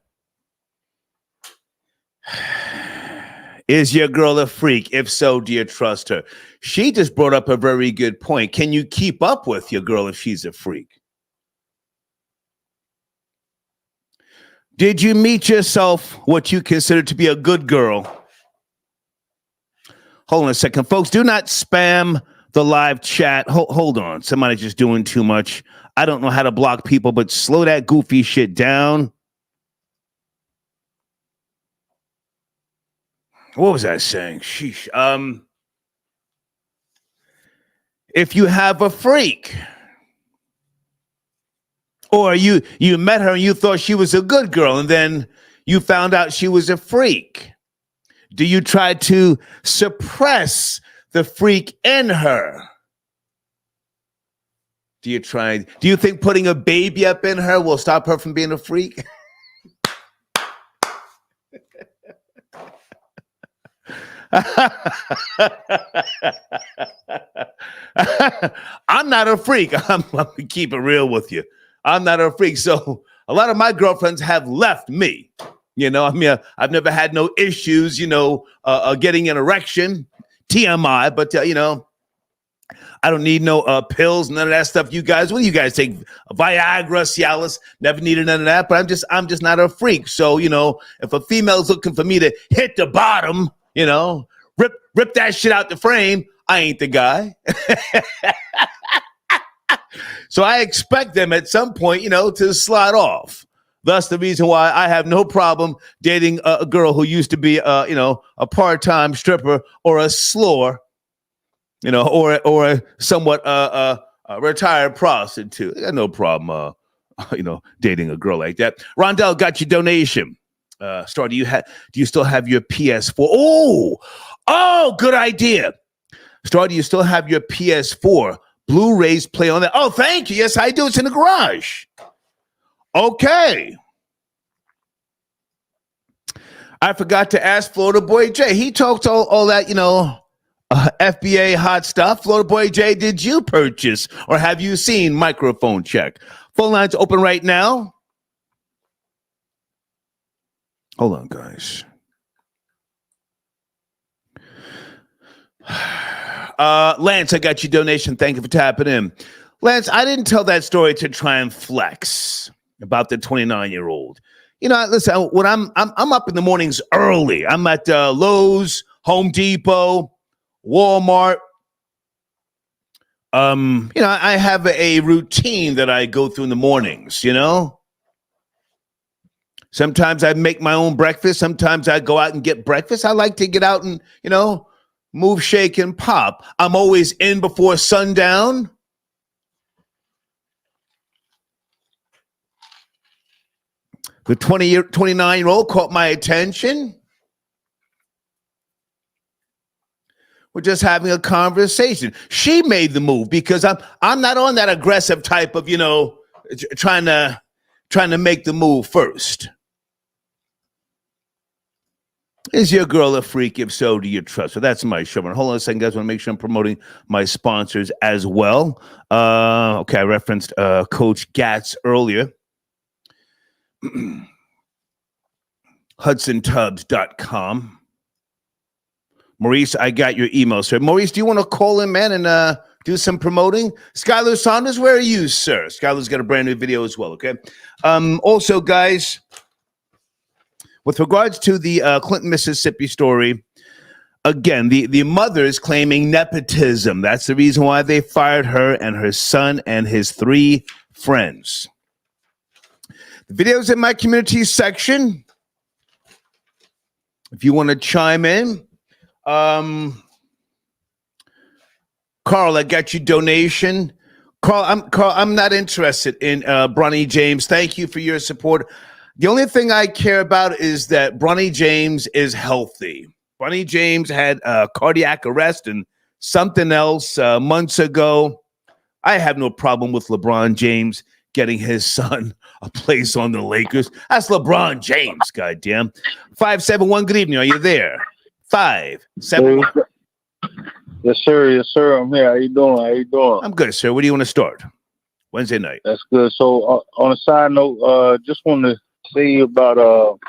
Is your girl a freak? If so, do you trust her? She just brought up a very good point. Can you keep up with your girl if she's a freak? Did you meet yourself what you consider to be a good girl? Hold on a second, folks. Do not spam the live chat. Hold on. Somebody's just doing too much. I don't know how to block people, but slow that goofy shit down. What was I saying? Sheesh. If you have a freak, or you met her and you thought she was a good girl, and then you found out she was a freak, do you try to suppress the freak in her? Do you think putting a baby up in her will stop her from being a freak? I'm not a freak. I'm going to keep it real with you. I'm not a freak. So a lot of my girlfriends have left me. You know, I mean, I've never had no issues, getting an erection, TMI, but, I don't need no pills, none of that stuff. You guys, what do you guys take? Viagra, Cialis, never needed none of that, but I'm just not a freak. So, if a female's looking for me to hit the bottom, rip that shit out the frame, I ain't the guy. So I expect them at some point, to slide off. Thus the reason why I have no problem dating a girl who used to be, a part-time stripper or a slore, or a somewhat retired prostitute. I got no problem, dating a girl like that. Rondell got your donation. Star, do you still have your PS4? Oh, good idea. Star, do you still have your PS4? Blu-rays play on that. Oh, thank you. Yes, I do. It's in the garage. Okay. I forgot to ask Florida Boy Jay. He talked all that, FBA hot stuff. Florida Boy Jay, did you purchase or have you seen Microphone Check? Phone lines open right now. Hold on, guys. Lance, I got your donation. Thank you for tapping in. Lance, I didn't tell that story to try and flex about the 29-year-old. Listen, when I'm up in the mornings early. I'm at Lowe's, Home Depot, Walmart. I have a routine that I go through in the mornings, Sometimes I make my own breakfast. Sometimes I go out and get breakfast. I like to get out and, move, shake, and pop. I'm always in before sundown. The 29-year-old caught my attention. We're just having a conversation. She made the move because I'm not on that aggressive type of, trying to make the move first. Is your girl a freak? If so, do you trust her? That's my show. Hold on a second, guys. I want to make sure I'm promoting my sponsors as well. Okay, I referenced Coach Gatz earlier. HudsonTubs.com. Maurice, I got your email, sir. Maurice, do you want to call in, man, and do some promoting? Skylar Saunders, where are you, sir? Skylar's got a brand new video as well, okay? Also, guys, with regards to the Clinton, Mississippi story, again, the mother is claiming nepotism. That's the reason why they fired her and her son and his 3 friends. The video's in my community section. If you want to chime in. Carl, I got your donation. Carl, I'm not interested in Bronny James. Thank you for your support. The only thing I care about is that Bronny James is healthy. Bronny James had cardiac arrest and something else months ago. I have no problem with LeBron James getting his son a place on the Lakers. That's LeBron James, goddamn. 571, good evening. Are you there? 571. Yes, sir. Yes, sir. I'm here. How you doing? I'm good, sir. Where do you want to start? Wednesday night. That's good. So on a side note, just want to say about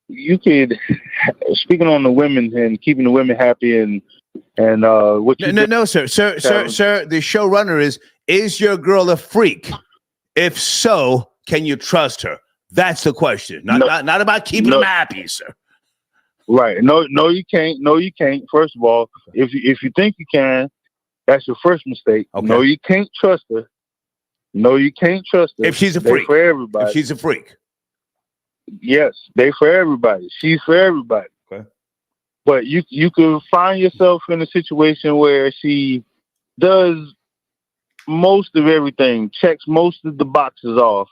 you could, speaking on the women and keeping the women happy and what you No, sir. The showrunner is your girl a freak? If so, can you trust her? That's the question. Not about keeping them happy, sir. Right. No, you can't. No, you can't. First of all, if you think you can, that's your first mistake. Okay. No, you can't trust her. No, you can't trust her. If she's a They freak. for everybody. If she's a freak. Yes, they for everybody. She's for everybody. Okay. But you could find yourself in a situation where she does most of everything, checks most of the boxes off,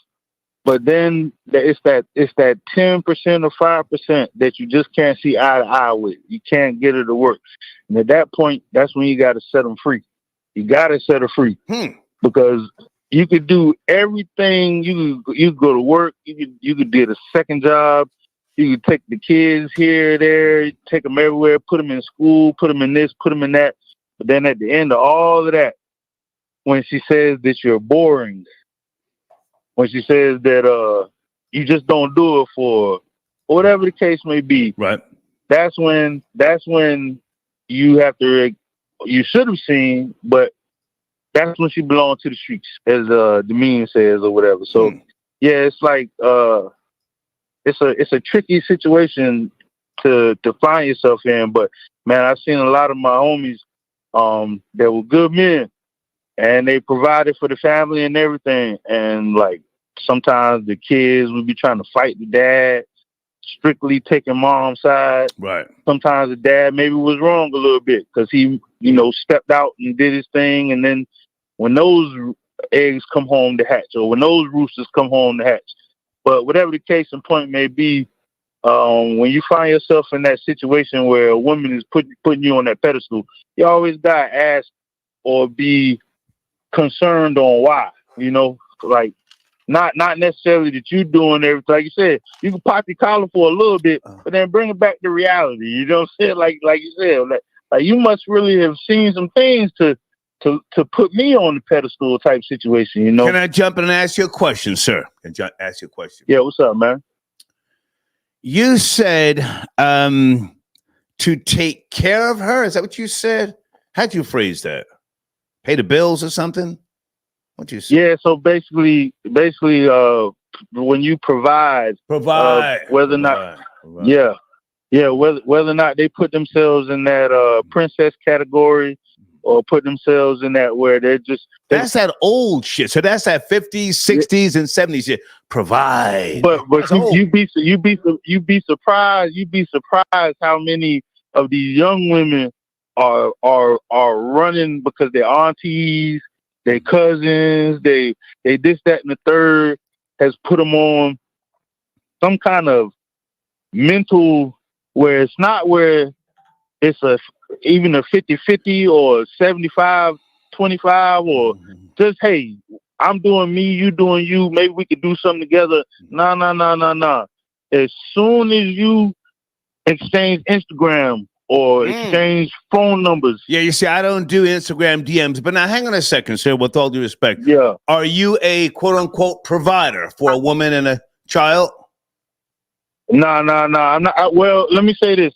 but then it's that 10% or 5% that you just can't see eye to eye with. You can't get her to work, and at that point, that's when you got to set them free. You got to set her free because you could do everything. You could go to work. You could do a second job. You could take the kids here, there, take them everywhere, put them in school, put them in this, put them in that. But then at the end of all of that, when she says that you're boring, when she says that you just don't do it for whatever the case may be, right? That's when you have to. You should have seen, but that's when she belonged to the streets, as the meme says or whatever. So yeah, it's like it's a tricky situation to find yourself in. But man, I've seen a lot of my homies that were good men, and they provided for the family and everything. And like sometimes the kids would be trying to fight the dad, strictly taking mom's side. Right. Sometimes the dad maybe was wrong a little bit because he, stepped out and did his thing. And then when those eggs come home to hatch, or when those roosters come home to hatch, but whatever the case and point may be, when you find yourself in that situation where a woman is putting you on that pedestal, you always gotta ask or be concerned on why. Like not necessarily that you doing everything. Like you said, you can pop your collar for a little bit, but then bring it back to reality. You know what I'm saying? Like you said, like you must really have seen some things to put me on the pedestal type situation. Can I jump in and ask you a question, sir? Ask you a question. Yeah, what's up, man? You said to take care of her. Is that what you said? How'd you phrase that? Pay the bills or something? What you say? Yeah, so basically, when you provide, whether or not, whether or not they put themselves in that princess category, or put themselves in that where they're just that's that old shit. So that's that 50s, 60s, and 70s shit. Provide. But you'd be surprised how many of these young women are running because their aunties, their cousins, they this, that, and the third has put them on some kind of mental where it's not where it's even a 50-50 or 75-25 or just, hey, I'm doing me, you doing you, maybe we could do something together. No. As soon as you exchange Instagram or exchange phone numbers. Yeah, you see, I don't do Instagram DMs, but now hang on a second, sir, with all due respect. Yeah. Are you a quote-unquote provider for a woman and a child? No, I'm not. Well, let me say this.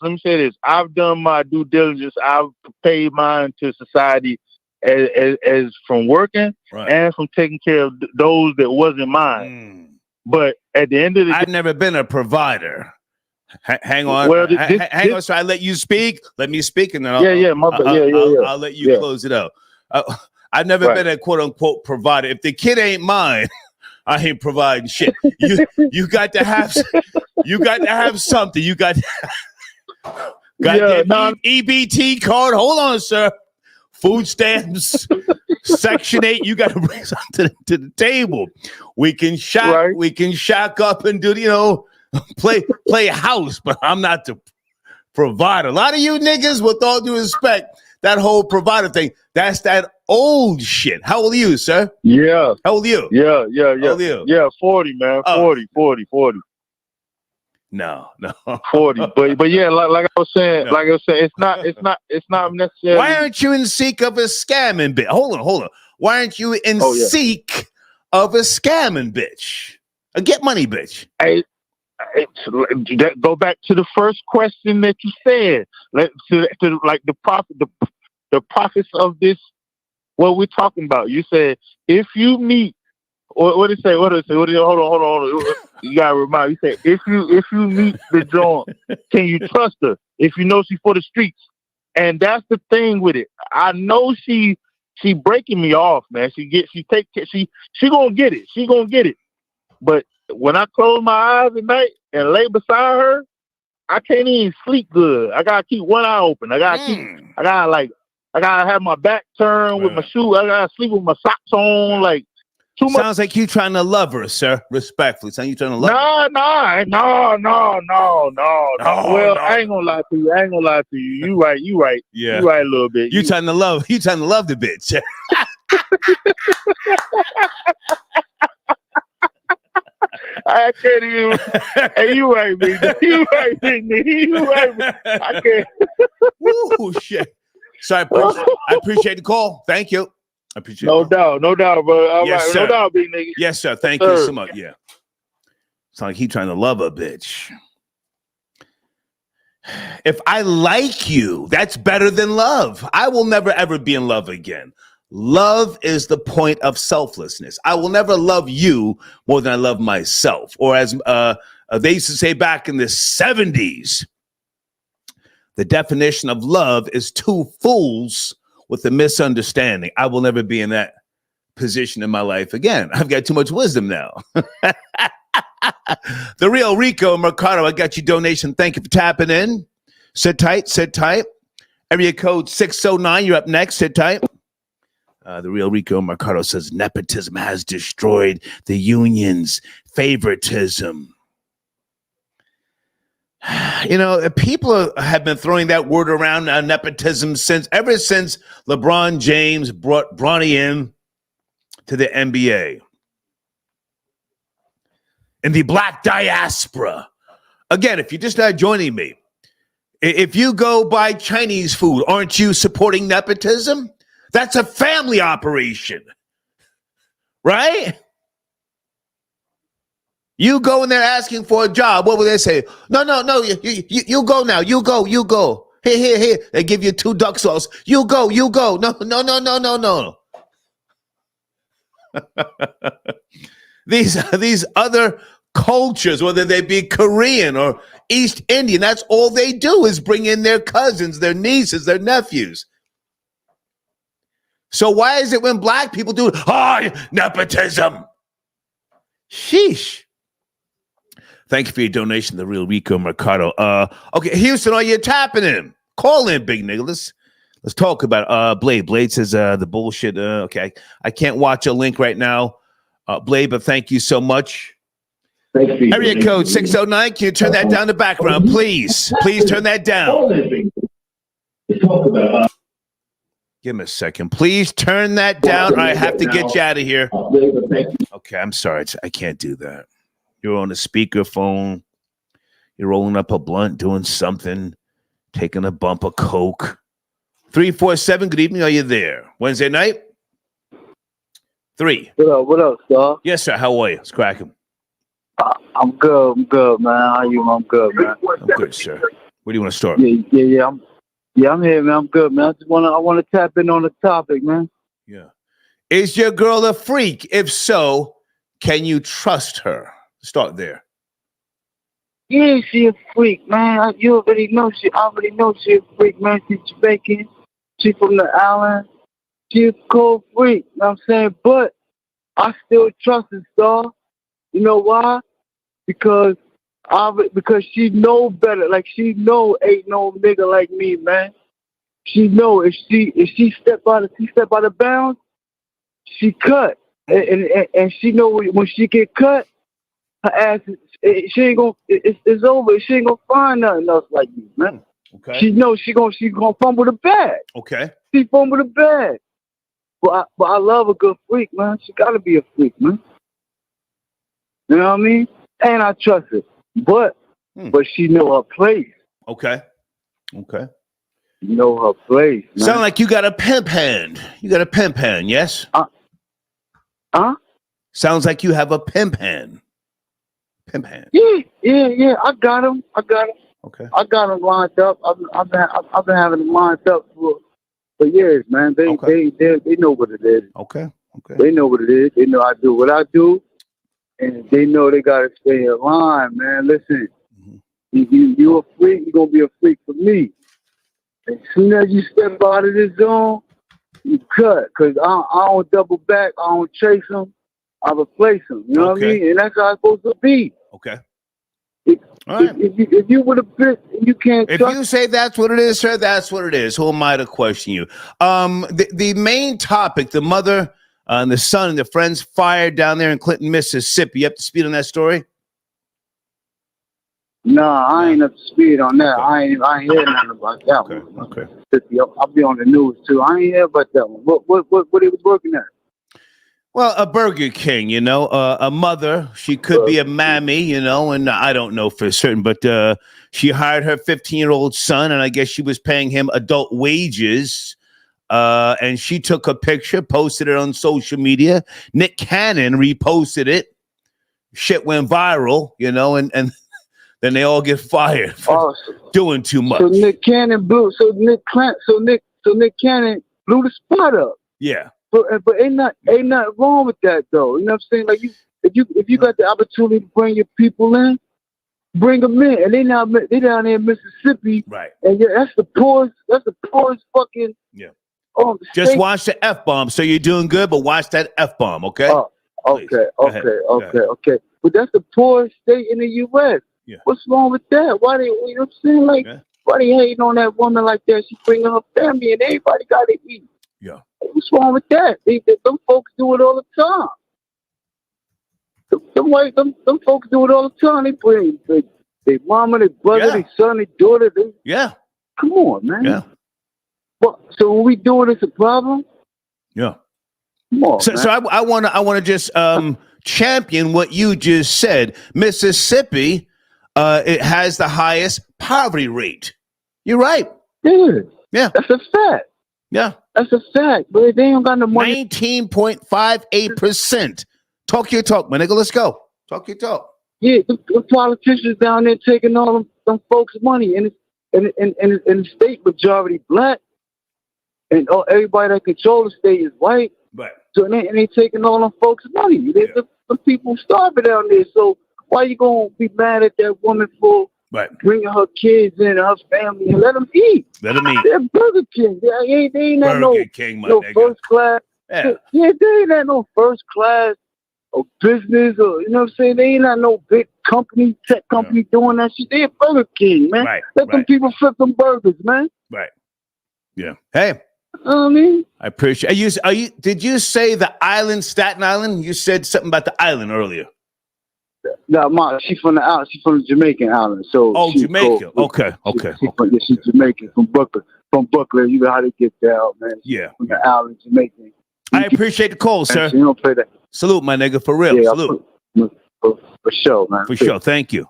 I've done my due diligence. I've paid mine to society as from working and from taking care of those that wasn't mine. But at the end of the day, I've never been a provider. Hang on. Well, hang on. So I let you speak. Let me speak, and then I'll let you close it out. I've never been a quote unquote provider. If the kid ain't mine, I ain't providing shit. You got to have something. You got that EBT card. Hold on, sir. Food stamps, Section 8. You got to bring something to the table. We can shack up and do play house, but I'm not the provider. A lot of you niggas, with all due respect, that whole provider thing, that's that old shit. How old are you, sir? Yeah. How old are you? Yeah. How old are you? Yeah, 40, man. 40. No. 40. But yeah, like I was saying, it's not necessarily. Why aren't you in seek of a scamming bit? Hold on. Why aren't you in seek of a scamming bitch? A get money bitch? Go back to the first question that you said. To like the profits of this. What we're talking about? You said if you meet, what did it say? Hold on. You gotta remind. You said if you meet the joint, can you trust her? If you know she's for the streets, and that's the thing with it. I know she breaking me off, man. She gonna get it. She gonna get it. But when I close my eyes at night and lay beside her, I can't even sleep good. I gotta keep one eye open. I gotta have my back turned with my shoe. I gotta sleep with my socks on. Like too much. Sounds like you trying to love her, sir. Respectfully, sound you trying to love her? No. Well, I ain't gonna lie to you. You right. Yeah. You right a little bit. You trying to love the bitch. I can't even. Hey, you right, me. You right, me. I can't. Ooh, shit. Sorry, I appreciate the call. Thank you. I appreciate it. No doubt, bro. All yes, right, sir. no doubt, big nigga. Yes, sir. Thank you so much. Yeah. It's like he trying to love a bitch. If I like you, that's better than love. I will never, ever be in love again. Love is the point of selflessness. I will never love you more than I love myself. Or as they used to say back in the 70s, the definition of love is two fools with a misunderstanding. I will never be in that position in my life again. I've got too much wisdom now. The real Rico Mercado, I got your donation. Thank you for tapping in. Sit tight. Area code 609, you're up next. Sit tight. The real Rico Mercado says nepotism has destroyed the unions. Favoritism. You know, people have been throwing that word around, nepotism, ever since LeBron James brought Bronny in to the NBA. In the black diaspora. Again, if you're just not joining me, if you go buy Chinese food, aren't you supporting nepotism? That's a family operation, right? You go in there asking for a job. What will they say? No. You go now. You go. Here. They give you 2 duck sauce. You go. No. These other cultures, whether they be Korean or East Indian, that's all they do is bring in their cousins, their nieces, their nephews. So why is it when black people do nepotism? Sheesh. Thank you for your donation, the real Rico Mercado. Okay, Houston, are you tapping in? Call in, big nigga. Let's talk about Blade. Blade says the bullshit. Okay, I can't watch a link right now, Blade, but thank you so much. Area code 609. Can you turn that down the background, please? Please turn that down. Give me a second. Please turn that down, or I have to get you out of here. Okay, I'm sorry. I can't do that. You're on a speakerphone. You're rolling up a blunt, doing something, taking a bump of coke. 347, good evening. Are you there? Wednesday night? 3. What up, sir? Yes, sir. How are you? It's cracking. I'm good, man. How you? I'm good, man. I'm good, sir. Where do you want to start? Yeah, I'm here, man. I'm good, man. I want to tap in on the topic, man. Yeah. Is your girl a freak? If so, can you trust her? Start there. Yeah, she a freak, man. You already know she. I already know she a freak, man. She's Jamaican. She from the island. She a cold freak. You know what I'm saying? But I still trust her, star. You know why? Because she know better. Like she know ain't no nigga like me, man. She know if she step out of bounds, she cut. And she know when she get cut, her ass she ain't gonna it's over. She ain't gonna find nothing else like me, man. Okay. She know she gonna fumble the bag. Okay. She fumble the bag. But I love a good freak, man. She gotta be a freak, man. You know what I mean? And I trust her. But she know her place. Okay. know her place, man. Sound like you got a pimp hand. You got a pimp hand, yes? Huh? Sounds like you have a pimp hand. Pimp hand. Yeah. I got him. Okay. I got them lined up. I've been having them lined up for years, man. They know what it is. Okay. They know what it is. They know I do what I do, and they know they gotta stay in line, man. Listen, you a freak, you gonna be a freak for me. As soon as you step out of this zone, you cut. Cause I don't double back. I don't chase them. I replace them. You know what I mean? And that's how it's supposed to be. Okay. All right. If you would have been, you can't. If you say that's what it is, sir, that's what it is. Who am I to question you? The main topic: the mother and the son and the friends fired down there in Clinton, Mississippi. You up to speed on that story? Nah, I ain't up to speed on that. I ain't hear nothing about that one. Okay. I'll be on the news too. I ain't hear about that one. What he was working at? Well, a Burger King, you know, a mother. She could be a mammy, you know, and I don't know for certain, but she hired her 15-year-old son, and I guess she was paying him adult wages. And she took a picture, posted it on social media. Nick Cannon reposted it. Shit went viral, you know, and then they all get fired for doing too much. So Nick Cannon blew. So Nick Cannon blew the spot up. Yeah. But ain't nothing wrong with that though. You know what I'm saying? Like if you got the opportunity to bring your people in, bring them in. And they down there in Mississippi, right? And that's the poorest fucking. Yeah. Just state. Watch the F-bomb. So you're doing good, but watch that F-bomb, okay? Okay. But that's the poorest state in the U.S. Yeah. What's wrong with that? Why they? You know what I'm saying? Like, why they hating on that woman like that? She bringing her family and everybody got to eat. Yeah. What's wrong with that? Them folks do it all the time. Them folks do it all the time. They bring their mama, their brother, their son, their daughter. Come on, man. Yeah. Well, so when we do it, it's a problem. Yeah. Come on, so I want to just champion what you just said. Mississippi, it has the highest poverty rate. You're right. Yeah. That's a fact. Yeah. That's a fact, but they ain't got no money. 19.58%. Talk your talk, my nigga. Let's go. Talk your talk. Yeah, the politicians down there taking all them folks' money, and the state majority black, and everybody that control the state is white. Right. So they taking all them folks' money. The people starving down there. So why you gonna be mad at that woman for? Right. Bringing her kids in, her family, and let them eat. Let them eat. They're Burger King. They ain't Burger no King, my no nigga. first class. Yeah. They ain't had no first class or business or, you know what I'm saying? They ain't had no big company, tech company doing that shit. They're Burger King, man. Right. Let them people flip them burgers, man. Right. Yeah. Hey. I mean, I appreciate you. Did you say the island, Staten Island? You said something about the island earlier. No, she's from the island. She's from the Jamaican island. So Jamaica. Cool. Okay. She's Jamaican from Brooklyn. From Brooklyn, you know how they get down, man. Yeah. From the island, Jamaican. I appreciate the call, sir. You don't play that. Salute, my nigga, for real. Salute. For sure, man. For sure. Thank you.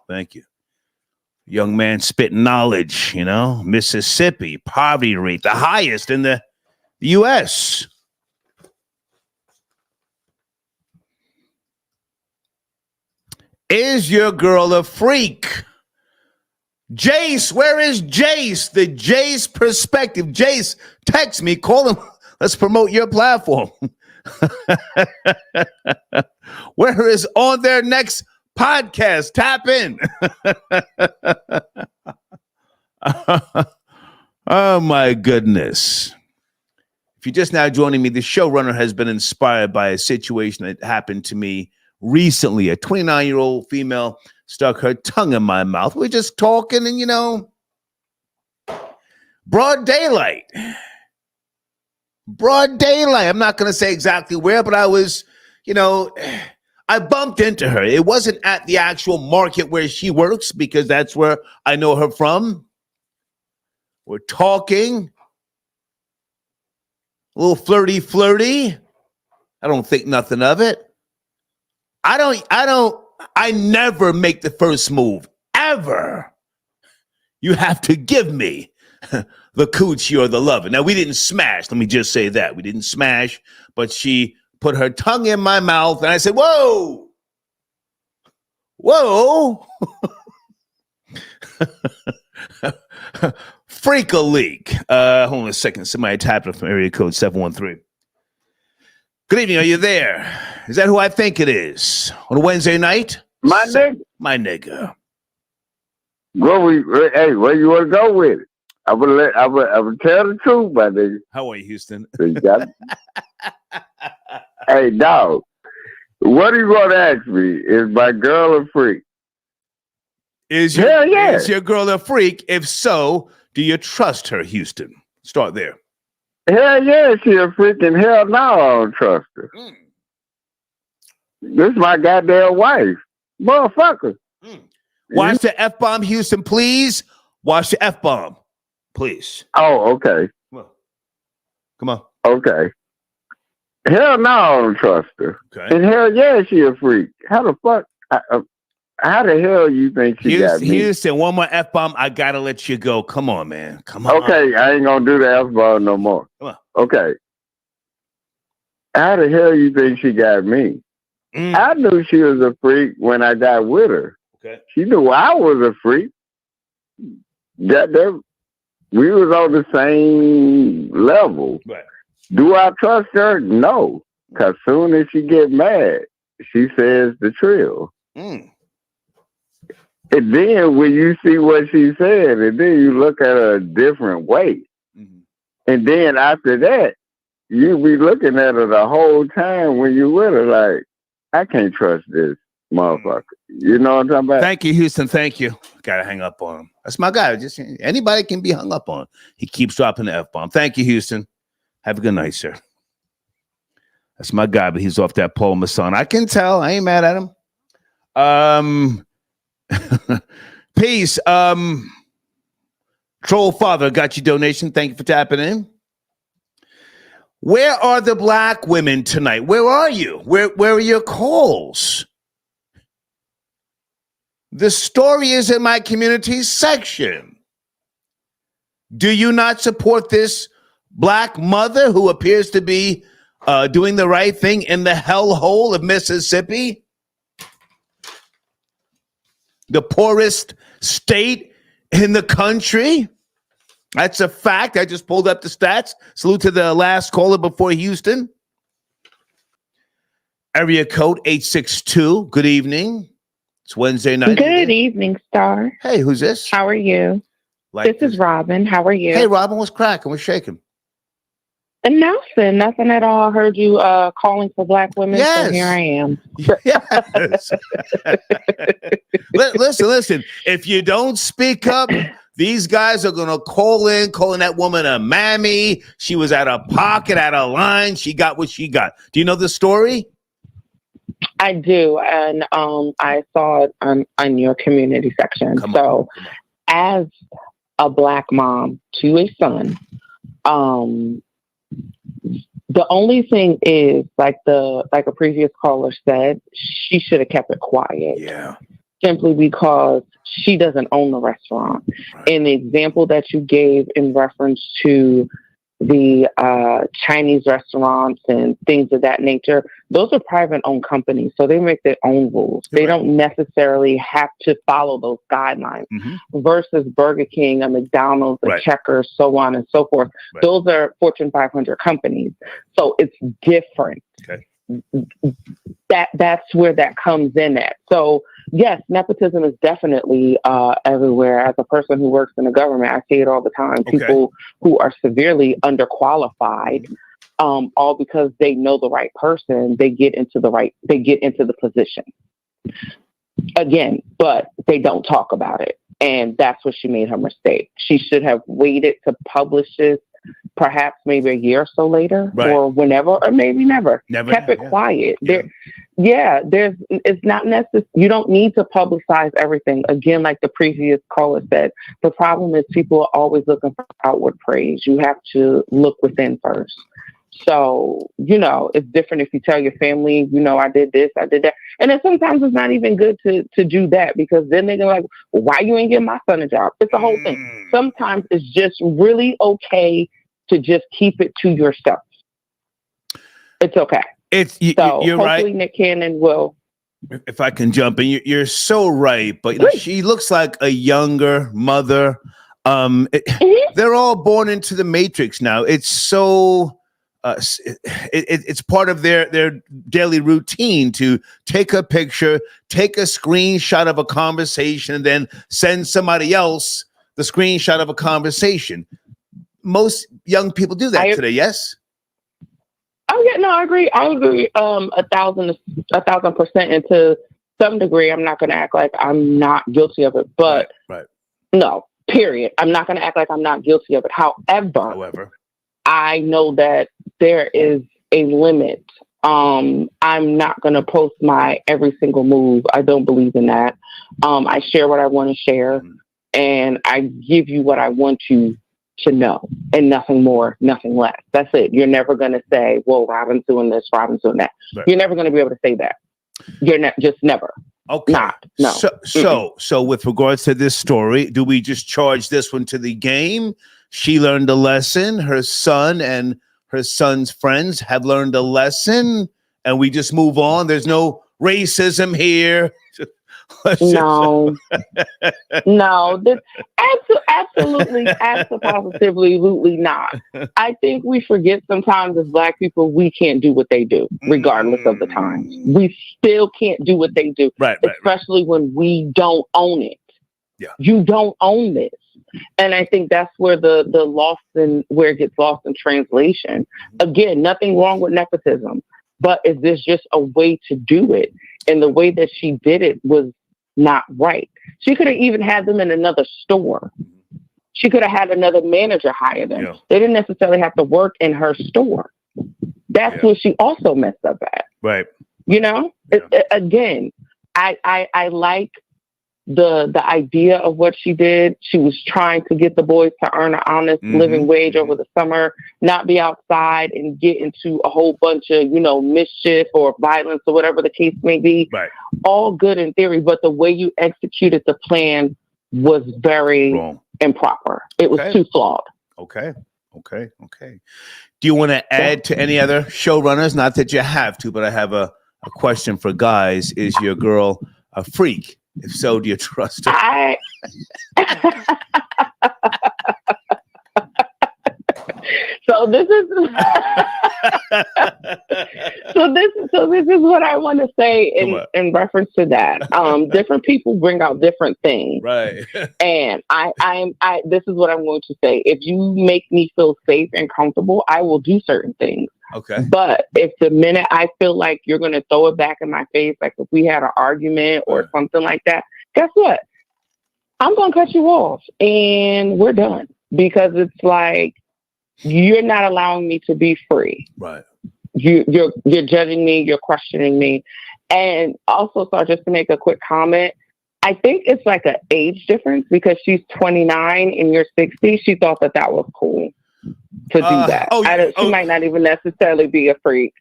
Young man spitting knowledge, you know. Mississippi, poverty rate, the highest in the U.S. Is your girl a freak? Jace, where is Jace? The Jace perspective. Jace, text me, call him. Let's promote your platform. Where is on their next podcast? Tap in. Oh, my goodness. If you're just now joining me, the showrunner has been inspired by a situation that happened to me recently. A 29-year-old female stuck her tongue in my mouth. We're just talking and, you know, broad daylight. I'm not going to say exactly where, but I was, you know, I bumped into her. It wasn't at the actual market where she works because that's where I know her from. We're talking. A little flirty. I don't think nothing of it. I never make the first move, ever. You have to give me the coochie or the lover. Now, we didn't smash. Let me just say that. We didn't smash, but she put her tongue in my mouth, and I said, whoa, whoa. Freak a leak. Hold on a second. Somebody typed it from area code 713. Good evening. Are you there? Is that who I think it is? On a Wednesday night? My nigga. My nigga. Hey, where you want to go with it? I would tell the truth, my nigga. How are you, Houston? Hey, dog. What are you going to ask me? Is my girl a freak? Is your girl a freak? If so, do you trust her, Houston? Start there. Hell yeah, she a freak, and hell no, I don't trust her. This is my goddamn wife. Motherfucker. Watch the F-bomb, Houston, please. Watch the F-bomb, please. Oh, okay. Come on. Okay. Hell no, I don't trust her. Okay. And hell yeah, she a freak. How the fuck? How the hell you think she got me? Houston, one more F-bomb. I gotta let you go. Come on, man. Come on. Okay, I ain't gonna do the F-bomb no more. Come on. Okay. How the hell you think she got me? I knew she was a freak when I got with her. Okay. She knew I was a freak. We was on the same level. Right. Do I trust her? No. Because soon as she get mad, she says the trill. And then when you see what she said, and then you look at her a different way. And then after that, you be looking at her the whole time when you with her like, I can't trust this motherfucker. You know what I'm talking about? Thank you, Houston. Thank you. Gotta hang up on him. That's my guy. Just anybody can be hung up on. He keeps dropping the F-bomb. Thank you, Houston. Have a good night, sir. That's my guy, but he's off that Paul Masson. I can tell. I ain't mad at him. Peace. Troll Father got your donation. Thank you for tapping in. Where are the black women tonight? Where are you? Where are your calls? The story is in my community section. Do you not support this black mother who appears to be doing the right thing in the hellhole of Mississippi? The poorest state in the country? That's a fact. I just pulled up the stats. Salute to the last caller before Houston. Area code 862. Good evening. It's Wednesday night. Good evening, Star. Hey, who's this? How are you? This is Robin. How are you? Hey, Robin, what's cracking? What's shaking? And nothing at all. I heard you calling for black women, Yes. so here I am. Yes. Listen. If you don't speak up, these guys are going to calling that woman a mammy. She was out of pocket, out of line. She got what she got. Do you know the story? I do, and I saw it on your community section. Come on. As a black mom to a son, the only thing is, like a previous caller said, she should have kept it quiet. Yeah. Simply because she doesn't own the restaurant. Right. And the example that you gave in reference to the Chinese restaurants and things of that nature, those are private owned companies. So they make their own rules. They don't necessarily have to follow those guidelines versus Burger King, a McDonald's, a Checkers, so on and so forth. Right. Those are Fortune 500 companies. So it's different. Okay. That's where that comes in at. So yes, nepotism is definitely everywhere. As a person who works in the government, I see it all the time. Okay. People who are severely underqualified, all because they know the right person, they get into the position. Again, but they don't talk about it. And that's what she made her mistake. She should have waited to publish this perhaps maybe a year or so later, or whenever, or maybe never. Kept it quiet. It's not necessary. You don't need to publicize everything. Again, like the previous caller said, the problem is people are always looking for outward praise. You have to look within first. So, you know, it's different if you tell your family, you know, I did this, I did that. And then sometimes it's not even good to do that, because then they're like, why you ain't give my son a job? It's the whole thing. Sometimes it's just really okay to just keep it to yourself. It's okay. You're right. Hopefully Nick Cannon will. If I can jump in, you're so right. But you know, she looks like a younger mother. They're all born into the matrix now. It's so it's part of their daily routine to take a picture, take a screenshot of a conversation, and then send somebody else the screenshot of a conversation. Most young people do that today. Yes. Oh yeah, no, I agree. I agree 1,000%. And to some degree, I'm not going to act like I'm not guilty of it. But right. No, period. I'm not going to act like I'm not guilty of it. However, I know that there is a limit. I'm not going to post my every single move. I don't believe in that. I share what I want to share, and I give you what I want you to know, and nothing more, nothing less. That's it. You're never going to say, well, Robin's doing this, Robin's doing that. Right. You're never going to be able to say that. You're not, just never. Okay. No. So with regards to this story, do we just charge this one to the game? She learned a lesson. Her son and her son's friends have learned a lesson, and we just move on. There's no racism here. No. Absolutely positively not. I think we forget sometimes as Black people, we can't do what they do, regardless of the times. We still can't do what they do, especially when we don't own it. Yeah. You don't own this. And I think that's where the lost and where it gets lost in translation. Again, nothing wrong with nepotism, but is this just a way to do it? And the way that she did it was not right. She could have even had them in another store. She could have had another manager hire them. Yeah. They didn't necessarily have to work in her store. That's what she also messed up at. Right. You know, again, I like the idea of what she did. She was trying to get the boys to earn an honest living wage over the summer, not be outside and get into a whole bunch of, you know, mischief or violence or whatever the case may be. Right. All good in theory, but the way you executed the plan was very wrong, improper. It was too flawed. Okay. Do you want to add to any other showrunners? Not that you have to, but I have a question for guys. Is your girl a freak? If so, do you trust her? So this is what I want to say in reference to that. Different people bring out different things, right? And I this is what I'm going to say. If you make me feel safe and comfortable, I will do certain things. Okay. But if the minute I feel like you're going to throw it back in my face, like if we had an argument or something like that, guess what? I'm going to cut you off and we're done, because it's like, you're not allowing me to be free. Right. You're judging me. You're questioning me. And also, so just to make a quick comment, I think it's like an age difference, because she's 29 and you're 60. She thought that was cool to do that. She might not even necessarily be a freak.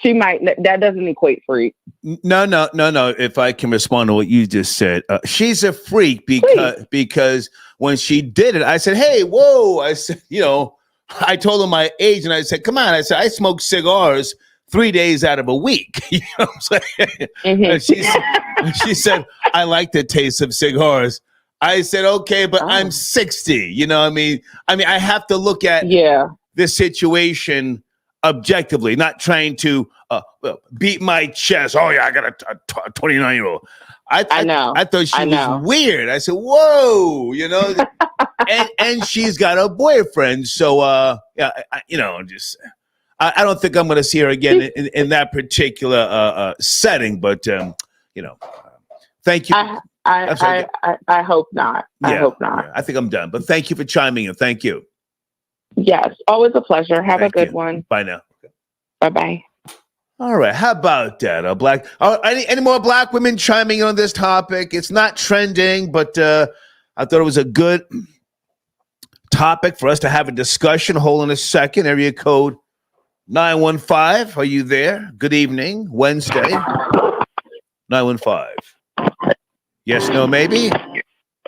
She might. That doesn't equate freak. No. If I can respond to what you just said, she's a freak because when she did it, I said, "Hey, whoa!" I said, you know, I told her my age, and I said, "Come on!" I said, "I smoke cigars 3 days out of a week." You know what I'm saying? And she said, "I like the taste of cigars." I said, "Okay, but I'm 60." You know what I mean? I have to look at this situation objectively, not trying to beat my chest. Oh yeah, I got a 29-year-old. I know. I thought she was weird. I said, "Whoa," you know, and she's got a boyfriend. So I don't think I'm going to see her again in that particular setting. But you know, thank you. I hope not. I hope not. Yeah, I think I'm done. But thank you for chiming in. Thank you. Yes, always a pleasure. Have a good one. Bye now. Bye-bye. All right. How about that? Any more Black women chiming in on this topic? It's not trending, but I thought it was a good topic for us to have a discussion. Hold on a second. Area code 915, are you there? Good evening, Wednesday. 915. Yes, no, maybe?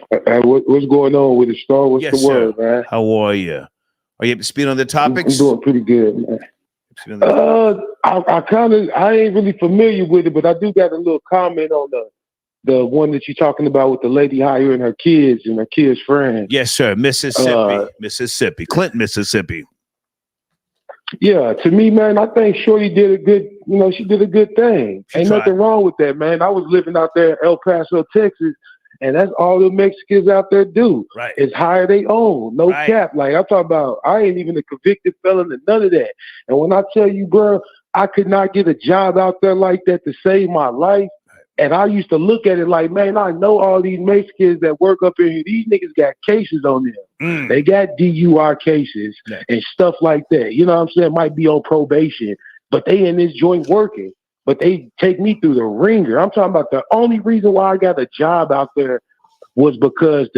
What's going on with the star? What's Yes, the word, sir. man? How are you? Are you up to speed on the topics? I'm doing pretty good, man. I ain't really familiar with it, but I do got a little comment on the one that you're talking about with the lady hiring her kids and her kids' friends. Yes, sir. Mississippi. Clinton, Mississippi. Yeah, to me, man, I think Shorty did a good, she did a good thing. Ain't nothing wrong with that, man. I was living out there in El Paso, Texas, and that's all the Mexicans out there do. Right. Is hire their own. No cap. Like I'm talking about, I ain't even a convicted felon and none of that. And when I tell you, bro, I could not get a job out there like that to save my life. And I used to look at it like, man, I know all these Mexicans that work up in here. These niggas got cases on them. They got DUI cases and stuff like that. You know what I'm saying? Might be on probation, but they in this joint working. But they take me through the ringer. I'm talking about the only reason why I got a job out there was because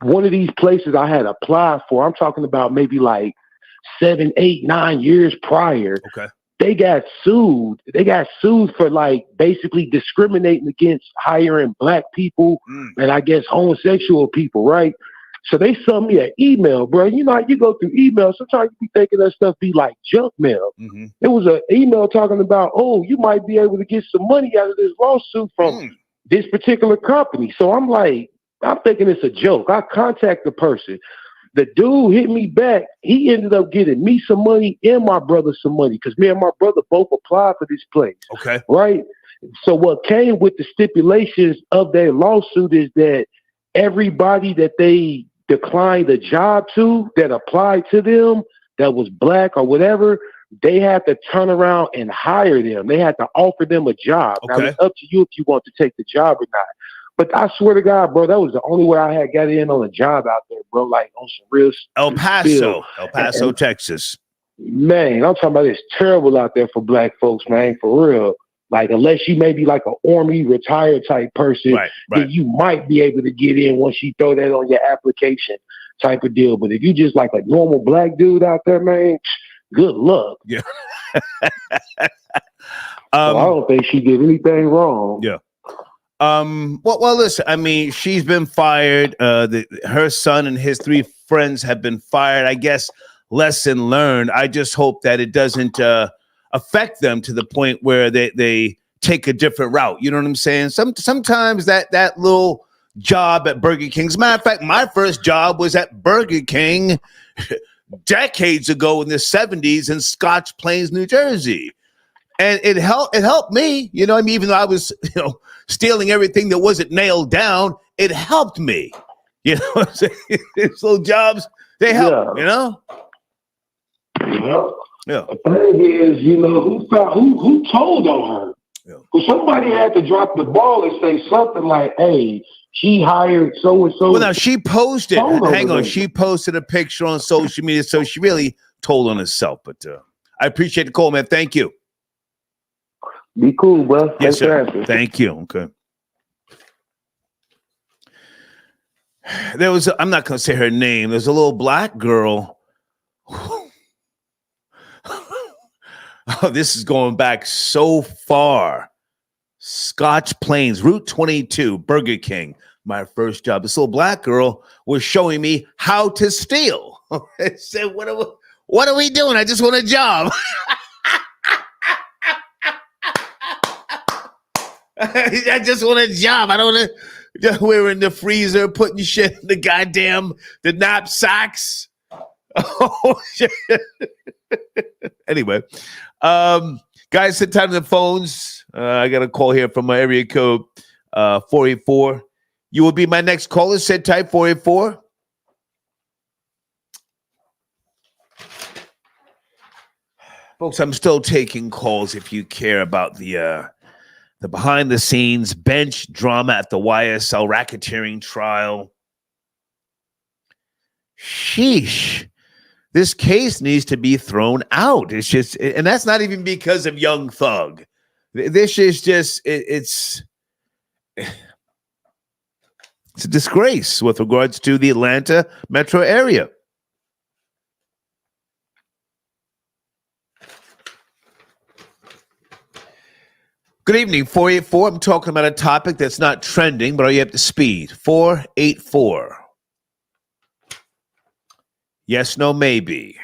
one of these places I had applied for, I'm talking about maybe like 7, 8, 9 years prior. Okay. They got sued. They got sued for like basically discriminating against hiring black people and I guess homosexual people, right? So they sent me an email, bro. You know how you go through email, sometimes you be thinking that stuff be like junk mail. It was an email talking about, oh, you might be able to get some money out of this lawsuit from this particular company. So I'm like, I'm thinking it's a joke. I contact the person. The dude hit me back. He ended up getting me some money and my brother some money because me and my brother both applied for this place. Okay. Right? So what came with the stipulations of their lawsuit is that everybody that they declined a job to that applied to them that was black or whatever, they had to turn around and hire them. They had to offer them a job. Now it's up to you if you want to take the job or not. But I swear to God, bro, that was the only way I had got in on a job out there, bro, like on some real El Paso, Texas. Man, I'm talking about it's terrible out there for black folks, man, for real. Like, unless you may be like an army retired type person, then you might be able to get in once you throw that on your application type of deal. But if you just like a normal black dude out there, man, good luck. Yeah. I don't think she did anything wrong. Yeah. Well, listen, I mean, she's been fired. Her son and his 3 friends have been fired. I guess lesson learned. I just hope that it doesn't affect them to the point where they take a different route. You know what I'm saying? Sometimes that little job at Burger King. As a matter of fact, my first job was at Burger King decades ago in the 70s in Scotch Plains, New Jersey. And it helped me, you know, I mean, even though I was, stealing everything that wasn't nailed down, it helped me. You know what I'm saying? These little jobs, they help, you know? Yeah. The thing is, who told on her? Well, somebody had to drop the ball and say something like, hey, she hired so-and-so. Well, now she posted, hang on, she posted a picture on social media, so she really told on herself. But I appreciate the call, man. Thank you. Be cool, bro. Yes, sir. Thank you. Okay. There was, I'm not going to say her name. There's a little black girl. Oh, this is going back so far. Scotch Plains, Route 22, Burger King. My first job. This little black girl was showing me how to steal. I said, what are we doing? I just want a job. I just want a job. I don't want to. We're in the freezer putting shit in the knapsacks. Oh shit. Anyway, guys, sit tight on the phones. I got a call here from my area code 484. You will be my next caller. Sit tight, 484. Folks, I'm still taking calls if you care about the behind-the-scenes bench drama at the YSL racketeering trial. Sheesh. This case needs to be thrown out. It's just, and that's not even because of Young Thug. This is just, it's a disgrace with regards to the Atlanta metro area. Good evening, 484. I'm talking about a topic that's not trending, but are you up to speed? 484. Yes, no, maybe.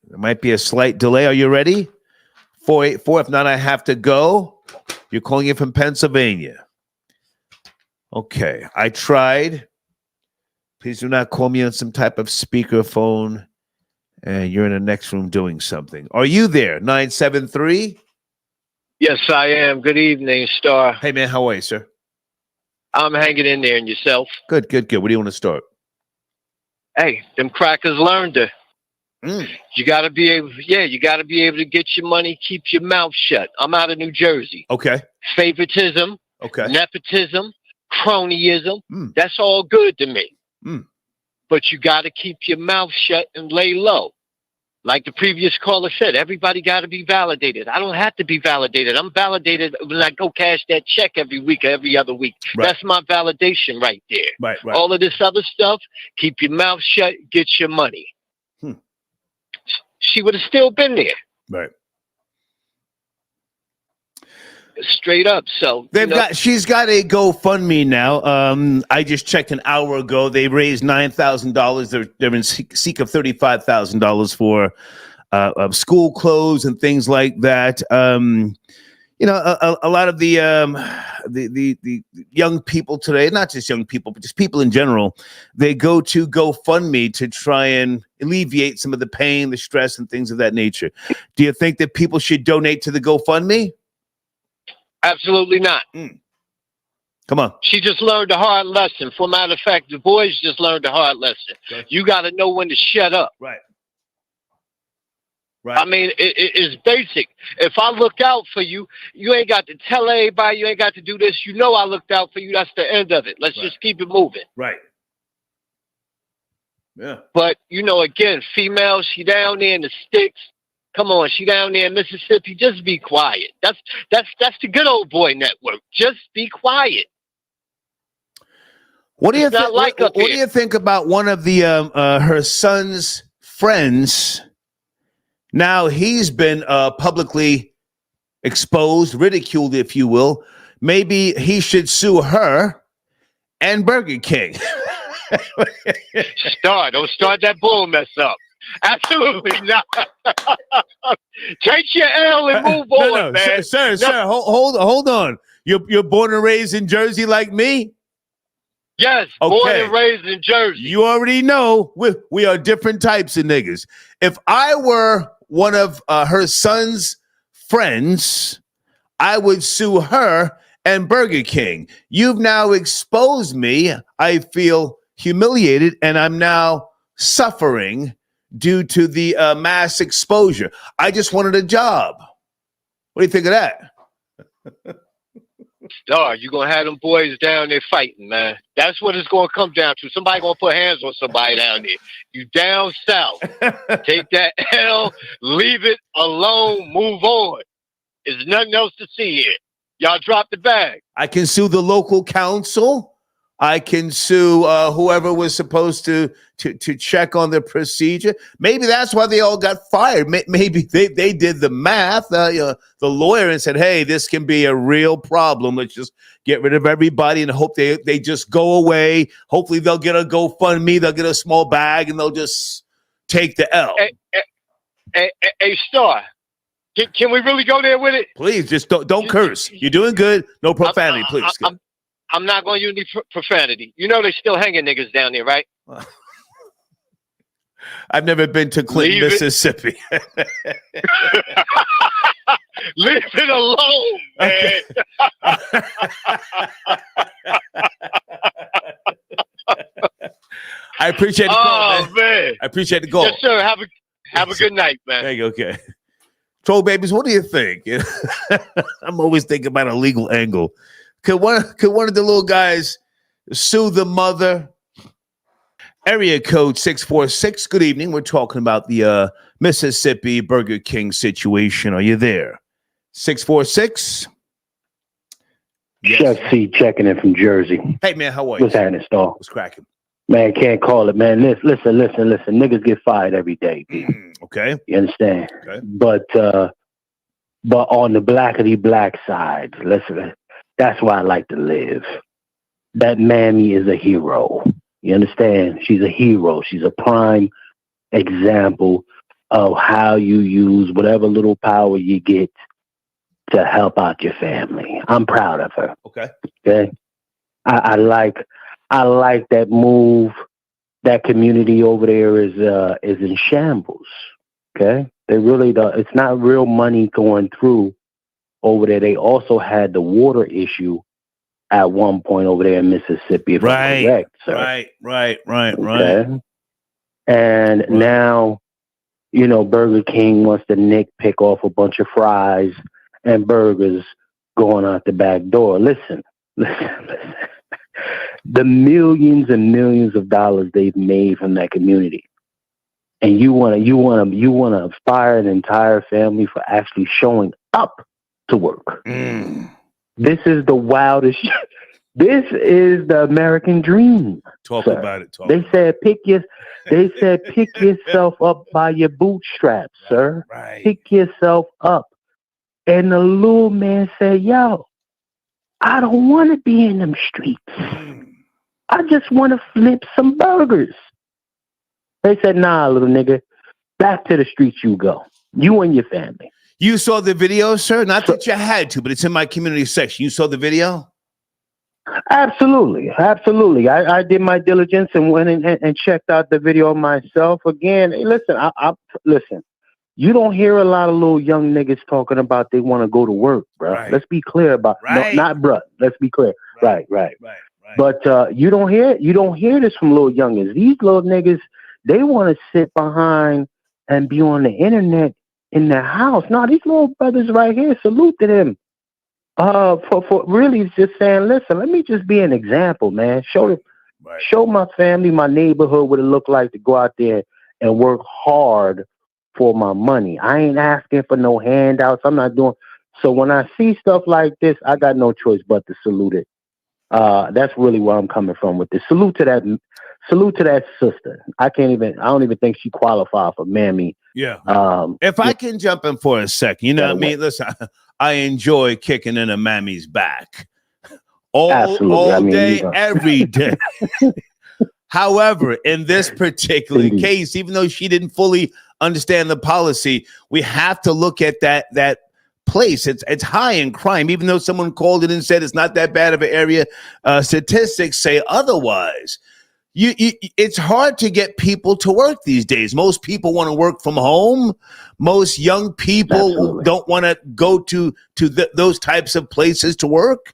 There might be a slight delay. Are you ready? 484. If not, I have to go. You're calling it from Pennsylvania. Okay, I tried. Please do not call me on some type of speakerphone and you're in the next room doing something. Are you there? 973? Yes, I am. Good evening, Star. Hey, man, how are you, sir? I'm hanging in there, and yourself? Good, good, good. Where do you want to start? Hey, them crackers learned it. You got to be able, you got to be able to get your money, keep your mouth shut. I'm out of New Jersey. Okay. Favoritism, okay. Nepotism, cronyism, that's all good to me. But you got to keep your mouth shut and lay low. Like the previous caller said, everybody got to be validated. I don't have to be validated. I'm validated when I go cash that check every week or every other week. Right. That's my validation right there. Right. All of this other stuff, keep your mouth shut, get your money. She would have still been there. Right. Straight up. So she's got a GoFundMe now. I just checked an hour ago. They raised $9,000. They're in seek of $35,000 for school clothes and things like that. A lot of the young people today, not just young people, but just people in general, they go to GoFundMe to try and alleviate some of the pain, the stress, and things of that nature. Do you think that people should donate to the GoFundMe? Absolutely not. Come on. She just learned a hard lesson. For a matter of fact, the boys just learned a hard lesson. Okay. You got to know when to shut up. Right. I mean, it's basic. If I look out for you, you ain't got to tell everybody, you ain't got to do this. You know I looked out for you. That's the end of it. Let's just keep it moving. Right. Yeah. But, again, female, she down there in the sticks. Come on, she down there in Mississippi. Just be quiet. That's the good old boy network. Just be quiet. What do you think? What do you think about one of the her son's friends? Now he's been publicly exposed, ridiculed, if you will. Maybe he should sue her and Burger King. Don't start that bull mess up. Absolutely not. Take your L and move on, man. Sir, hold on. You're born and raised in Jersey like me? Yes, okay. Born and raised in Jersey. You already know we are different types of niggas. If I were one of her son's friends, I would sue her and Burger King. You've now exposed me. I feel humiliated, and I'm now suffering due to the mass exposure. I just wanted a job. What do you think of that? Star, you're going to have them boys down there fighting, man. That's what it's going to come down to. Somebody going to put hands on somebody down there. You down south. Take that L, leave it alone, move on. There's nothing else to see here. Y'all drop the bag. I can sue the local council. I can sue whoever was supposed to check on the procedure. Maybe that's why they all got fired. Maybe they did the math, the lawyer, and said, hey, this can be a real problem. Let's just get rid of everybody and hope they just go away. Hopefully they'll get a GoFundMe, they'll get a small bag, and they'll just take the L. Hey, Star, can we really go there with it? Please, just don't curse. You're doing good. No profanity, please. I'm not going to use any profanity. You know they still hanging niggas down there, right? I've never been to Clinton, Mississippi. Leave it alone, man. I appreciate the call, man. I appreciate the call. Yes, sir. Have a good night, man. There you go. Okay. Troll babies, what do you think? I'm always thinking about a legal angle. Could one of the little guys sue the mother? Area code 646. Good evening. We're talking about the Mississippi Burger King situation. Are you there? 646. Yes. Chef C checking in from Jersey. Hey man, how are you? What's happening, Star? What's cracking? Man, can't call it, man. Listen. Niggas get fired every day. Okay. You understand? Okay. But But on the blackity black side, listen, that's why I like to live. That mammy is a hero. You understand? She's a hero. She's a prime example of how you use whatever little power you get to help out your family. I'm proud of her. Okay. Okay. I like that move. That community over there is in shambles. Okay. They really don't. It's not real money going through over there. They also had the water issue at one point over there in Mississippi. If I'm correct, sir. Right. Okay. And now, Burger King wants to nitpick off a bunch of fries and burgers going out the back door. Listen. The millions and millions of dollars they've made from that community. And you want to fire an entire family for actually showing up to work. This is the wildest shit. This is the American dream. Talk sir. about it. They said pick yourself up by your bootstraps, sir. Right. Pick yourself up. And the little man said, yo, I don't want to be in them streets. I just want to flip some burgers. They said, nah, little nigga, back to the streets you go. You and your family. You saw the video, sir? Not that you had to, but it's in my community section. You saw the video? Absolutely. I did my diligence and went and checked out the video myself. Again, listen, listen. You don't hear a lot of little young niggas talking about they want to go to work, bro. Right. Let's be clear about no, not bruh. Let's be clear. Right. But you don't hear this from little youngins. These little niggas, they want to sit behind and be on the internet in their house. No, these little brothers right here, salute to them. For really just saying, listen, let me just be an example, man. Show my family, my neighborhood what it look like to go out there and work hard for my money. I ain't asking for no handouts. I'm not doing. So when I see stuff like this, I got no choice but to salute it. That's really where I'm coming from with this. Salute to that sister. I don't even think she qualified for mammy. Yeah. If I can jump in for a second, you know what I mean? Listen, I enjoy kicking in a mammy's back all day, every day. However, in this particular case, even though she didn't fully understand the policy, we have to look at that place. It's high in crime, even though someone called it and said it's not that bad of an area. Statistics say otherwise. It's hard to get people to work these days. Most people want to work from home. Most young people don't want to go to those types of places to work.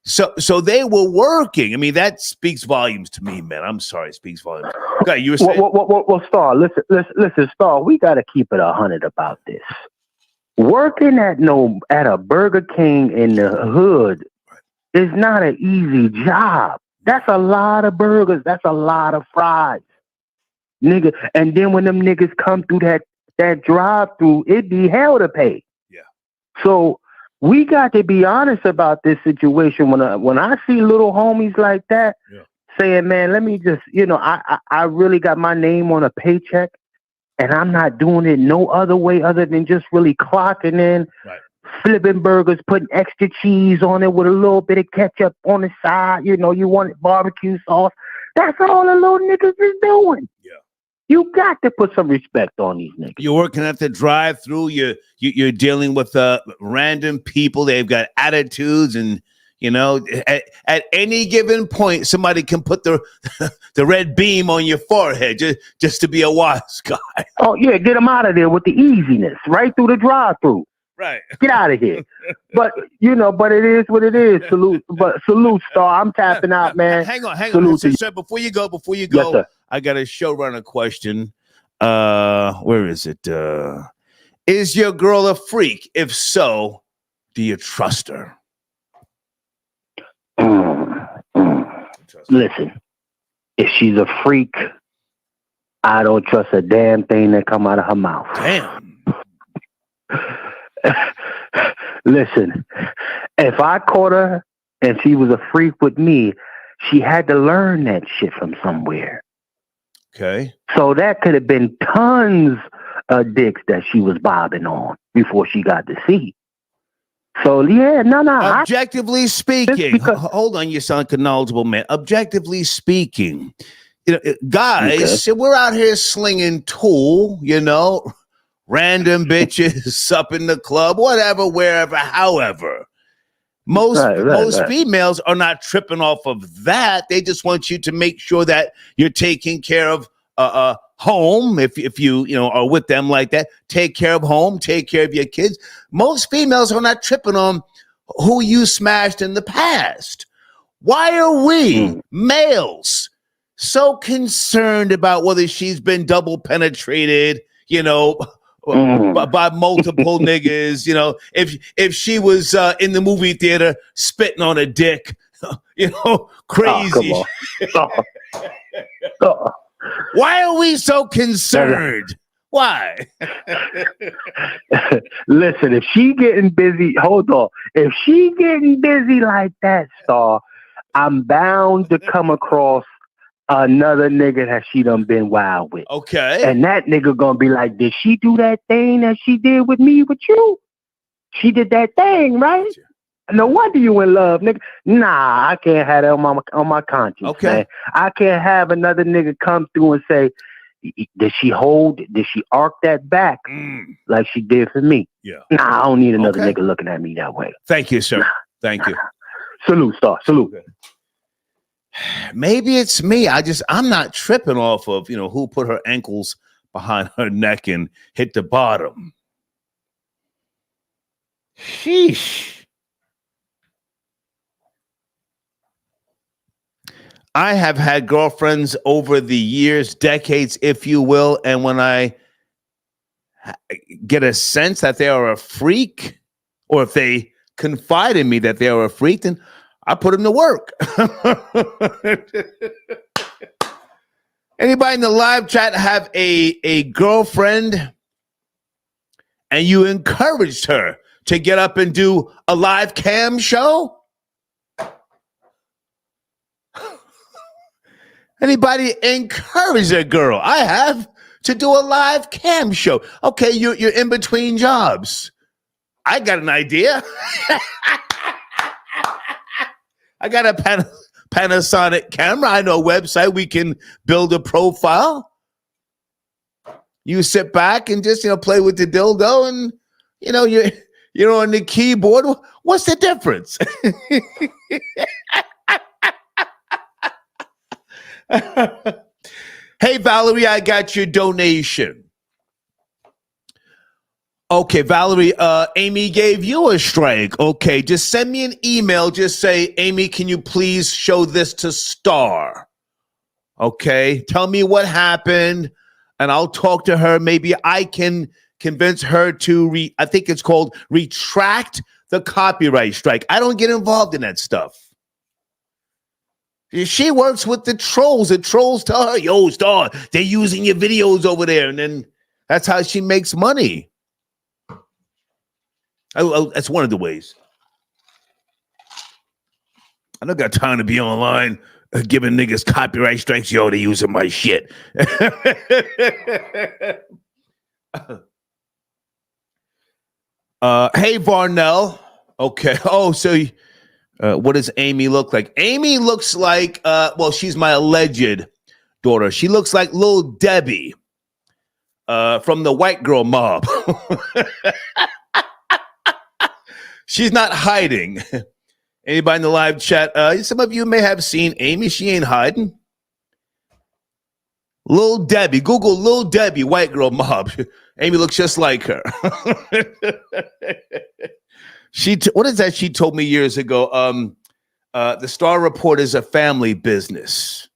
So they were working. I mean, that speaks volumes to me, man. I'm sorry, it speaks volumes. Okay, you were saying. Well, Star, listen, Star. We got to keep it 100 about this. Working at a Burger King in the hood is not an easy job. That's a lot of burgers. That's a lot of fries, nigga. And then when them niggas come through that drive-through, it be hell to pay. Yeah. So we got to be honest about this situation. When I see little homies like that saying, "Man, let me just," I really got my name on a paycheck, and I'm not doing it no other way other than just really clocking in. Right. Flipping burgers, putting extra cheese on it with a little bit of ketchup on the side. You want barbecue sauce. That's all the little niggas is doing. Yeah. You got to put some respect on these niggas. You're working at the drive-through. You're dealing with random people. They've got attitudes, and at any given point, somebody can put the red beam on your forehead just to be a wise guy. Oh yeah, get them out of there with the easiness, right through the drive-through. Right. Get out of here. But it is what it is. Salute, Star. I'm tapping out, man. Hang on. Salute to Sir, before you go, Yes, sir. I got a showrunner question. Where is it? Is your girl a freak? If so, do you trust her? Listen, if she's a freak, I don't trust a damn thing that come out of her mouth. Damn. Listen, if I caught her and she was a freak with me, she had to learn that shit from somewhere. Okay. So that could have been tons of dicks that she was bobbing on before she got to see. So yeah, no. Objectively speaking, hold on, you sound like a knowledgeable man. Objectively speaking, guys, we're out here slinging tool, random bitches up in the club, whatever, wherever, however. Most females are not tripping off of that. They just want you to make sure that you're taking care of home. If you are with them like that, take care of home, take care of your kids. Most females are not tripping on who you smashed in the past. Why are we males so concerned about whether she's been double penetrated, by multiple niggas, if she was in the movie theater spitting on a dick, crazy. Why are we so concerned? Why? Listen, if she getting busy, hold on. If she getting busy like that, Star, I'm bound to come across another nigga that she done been wild with. Okay. And that nigga gonna be like, did she do that thing that she did with me, with you? She did that thing, right? No wonder you in love, nigga. Nah, I can't have that on my conscience, man. I can't have another nigga come through and say, did she arc that back like she did for me? Yeah. Nah, I don't need another nigga looking at me that way. Thank you, sir. Thank you. Salute, Star. Salute. Okay. Maybe it's me. I'm not tripping off of, who put her ankles behind her neck and hit the bottom. Sheesh. I have had girlfriends over the years, decades, if you will, and when I get a sense that they are a freak, or if they confide in me that they are a freak, then I put them to work. Anybody in the live chat have a girlfriend and you encouraged her to get up and do a live cam show? Anybody encourage a girl? I have, to do a live cam show. Okay, you're in between jobs. I got an idea. I got a Panasonic camera. I know a website. We can build a profile. You sit back and just play with the dildo, and you're on the keyboard. What's the difference? Hey, Valerie, I got your donation. Okay, Valerie, Amy gave you a strike. Okay, just send me an email. Just say, Amy, can you please show this to Star? Okay, tell me what happened, and I'll talk to her. Maybe I can convince her to, I think it's called retract the copyright strike. I don't get involved in that stuff. She works with the trolls. The trolls tell her, yo, Star, they're using your videos over there. And then that's how she makes money. That's one of the ways. I don't got time to be online giving niggas copyright strikes. Yo, they using my shit. Hey, Varnell. Okay. Oh, so what does Amy look like? Amy looks like, she's my alleged daughter. She looks like Lil Debbie from the White Girl Mob. She's not hiding. Anybody in the live chat? Some of you may have seen Amy. She ain't hiding. Lil Debbie. Google Lil Debbie, White Girl Mob. Amy looks just like her. What is that she told me years ago? The Star Report is a family business.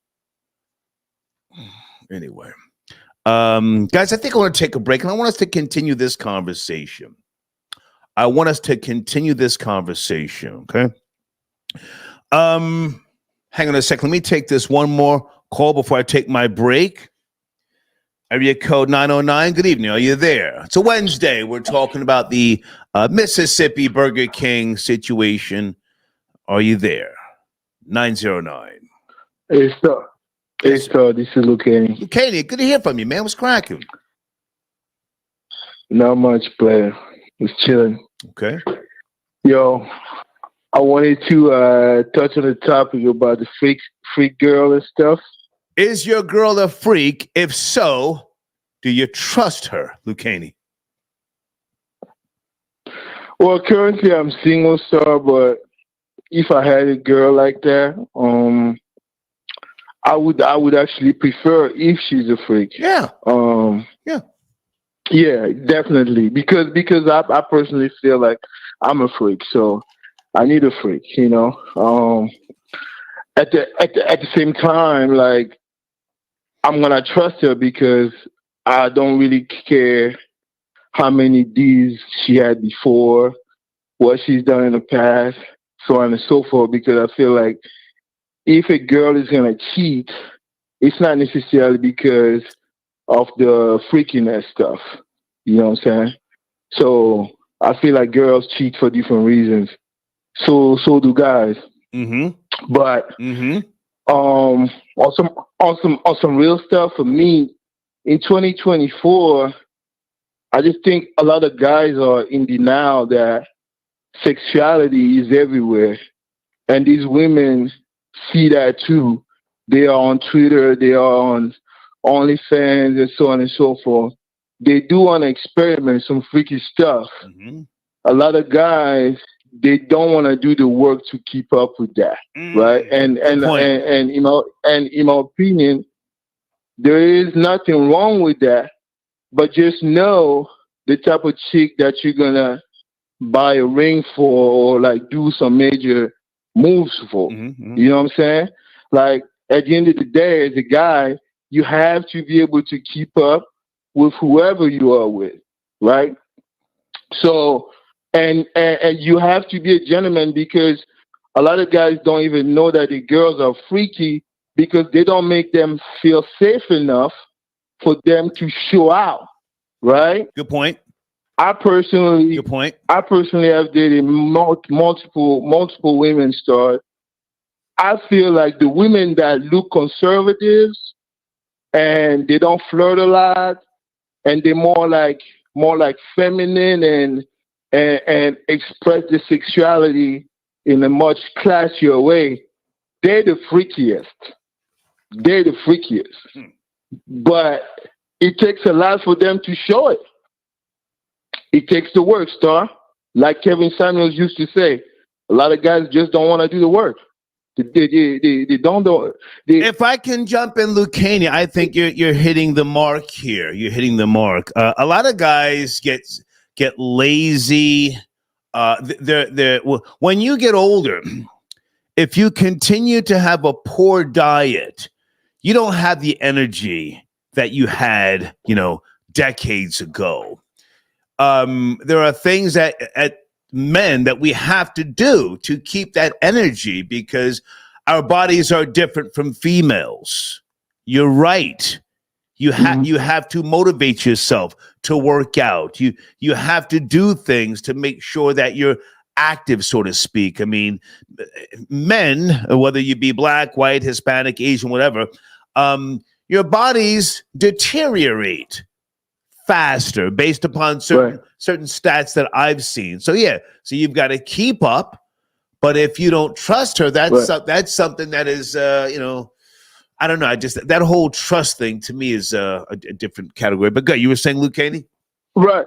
Anyway. Guys, I think I want to take a break, and I want us to continue this conversation. Okay? Hang on a second. Let me take this one more call before I take my break. Area code 909. Good evening. Are you there? It's a Wednesday. We're talking about the Mississippi Burger King situation. Are you there? 909. Hey, Star. Hey, Star. This is Lucani. Lucani, good to hear from you, man. What's cracking? Not much, player. Just chilling. Okay. Yo, I wanted to touch on the topic about the freak girl and stuff. Is your girl a freak? If so, do you trust her, Lucchini? Well, currently I'm single, sir, but if I had a girl like that, I would actually prefer if she's a freak. Yeah. Yeah, definitely. Because I personally feel like I'm a freak, so I need a freak, you know. At the same time, like, I'm gonna trust her because I don't really care how many D's she had before, what she's done in the past, so on and so forth. Because I feel like if a girl is gonna cheat, it's not necessarily because of the freakiness stuff. You know what I'm saying? So I feel like girls cheat for different reasons. So do guys. Mm-hmm. But on some real stuff for me, in 2024, I just think a lot of guys are in denial that sexuality is everywhere. And these women see that too. They are on Twitter, they are on OnlyFans and so on and so forth. They do want to experiment some freaky stuff. A lot of guys, they don't want to do the work to keep up with that, right? And in my opinion, there is nothing wrong with that, but just know the type of chick that you're gonna buy a ring for or like do some major moves for. You know what I'm saying? Like at the end of the day, as a guy, you have to be able to keep up with whoever you are with, right? So, and you have to be a gentleman because a lot of guys don't even know that the girls are freaky because they don't make them feel safe enough for them to show out, right? Good point. I personally have dated multiple women stars. I feel like the women that look conservatives and they don't flirt a lot and they're more like feminine and express the sexuality in a much classier way, they're the freakiest. But it takes a lot for them to show it. It takes the work, Star. Like Kevin Samuels used to say, a lot of guys just don't want to do the work. They don't do it. If I can jump in, Lucchini, I think you're hitting the mark here. You're hitting the mark. A lot of guys get lazy. When you get older, if you continue to have a poor diet, you don't have the energy that you had, decades ago. There are things that men that we have to do to keep that energy because our bodies are different from females. You're right. You have to motivate yourself to work out. You have to do things to make sure that you're active, so to speak. I mean, men, whether you be black, white, Hispanic, Asian, whatever, your bodies deteriorate faster based upon certain stats that I've seen. So you've got to keep up, but if you don't trust her, that's something that is I don't know. That whole trust thing to me is a different category. But good, you were saying, Lucchini? Right.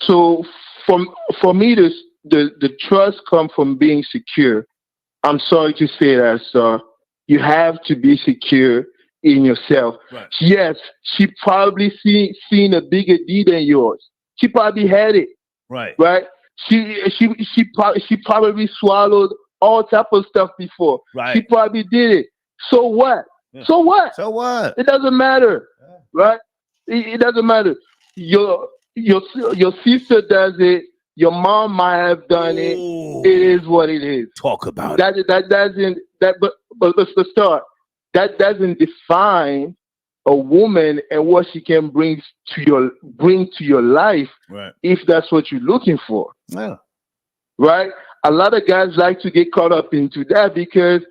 So for me, the trust comes from being secure. I'm sorry to say that, sir. You have to be secure in yourself. Right. Yes, she probably seen a bigger D than yours. She probably had it. Right. She probably swallowed all type of stuff before. Right. She probably did it. So what? Yeah. So what? It doesn't matter. Yeah. Right? It doesn't matter. Your sister does it. Your mom might have done it. It is what it is. Talk about it. But let's start. That doesn't define a woman and what she can bring to your life, right, if that's what you're looking for. Yeah. Right? A lot of guys like to get caught up into that because,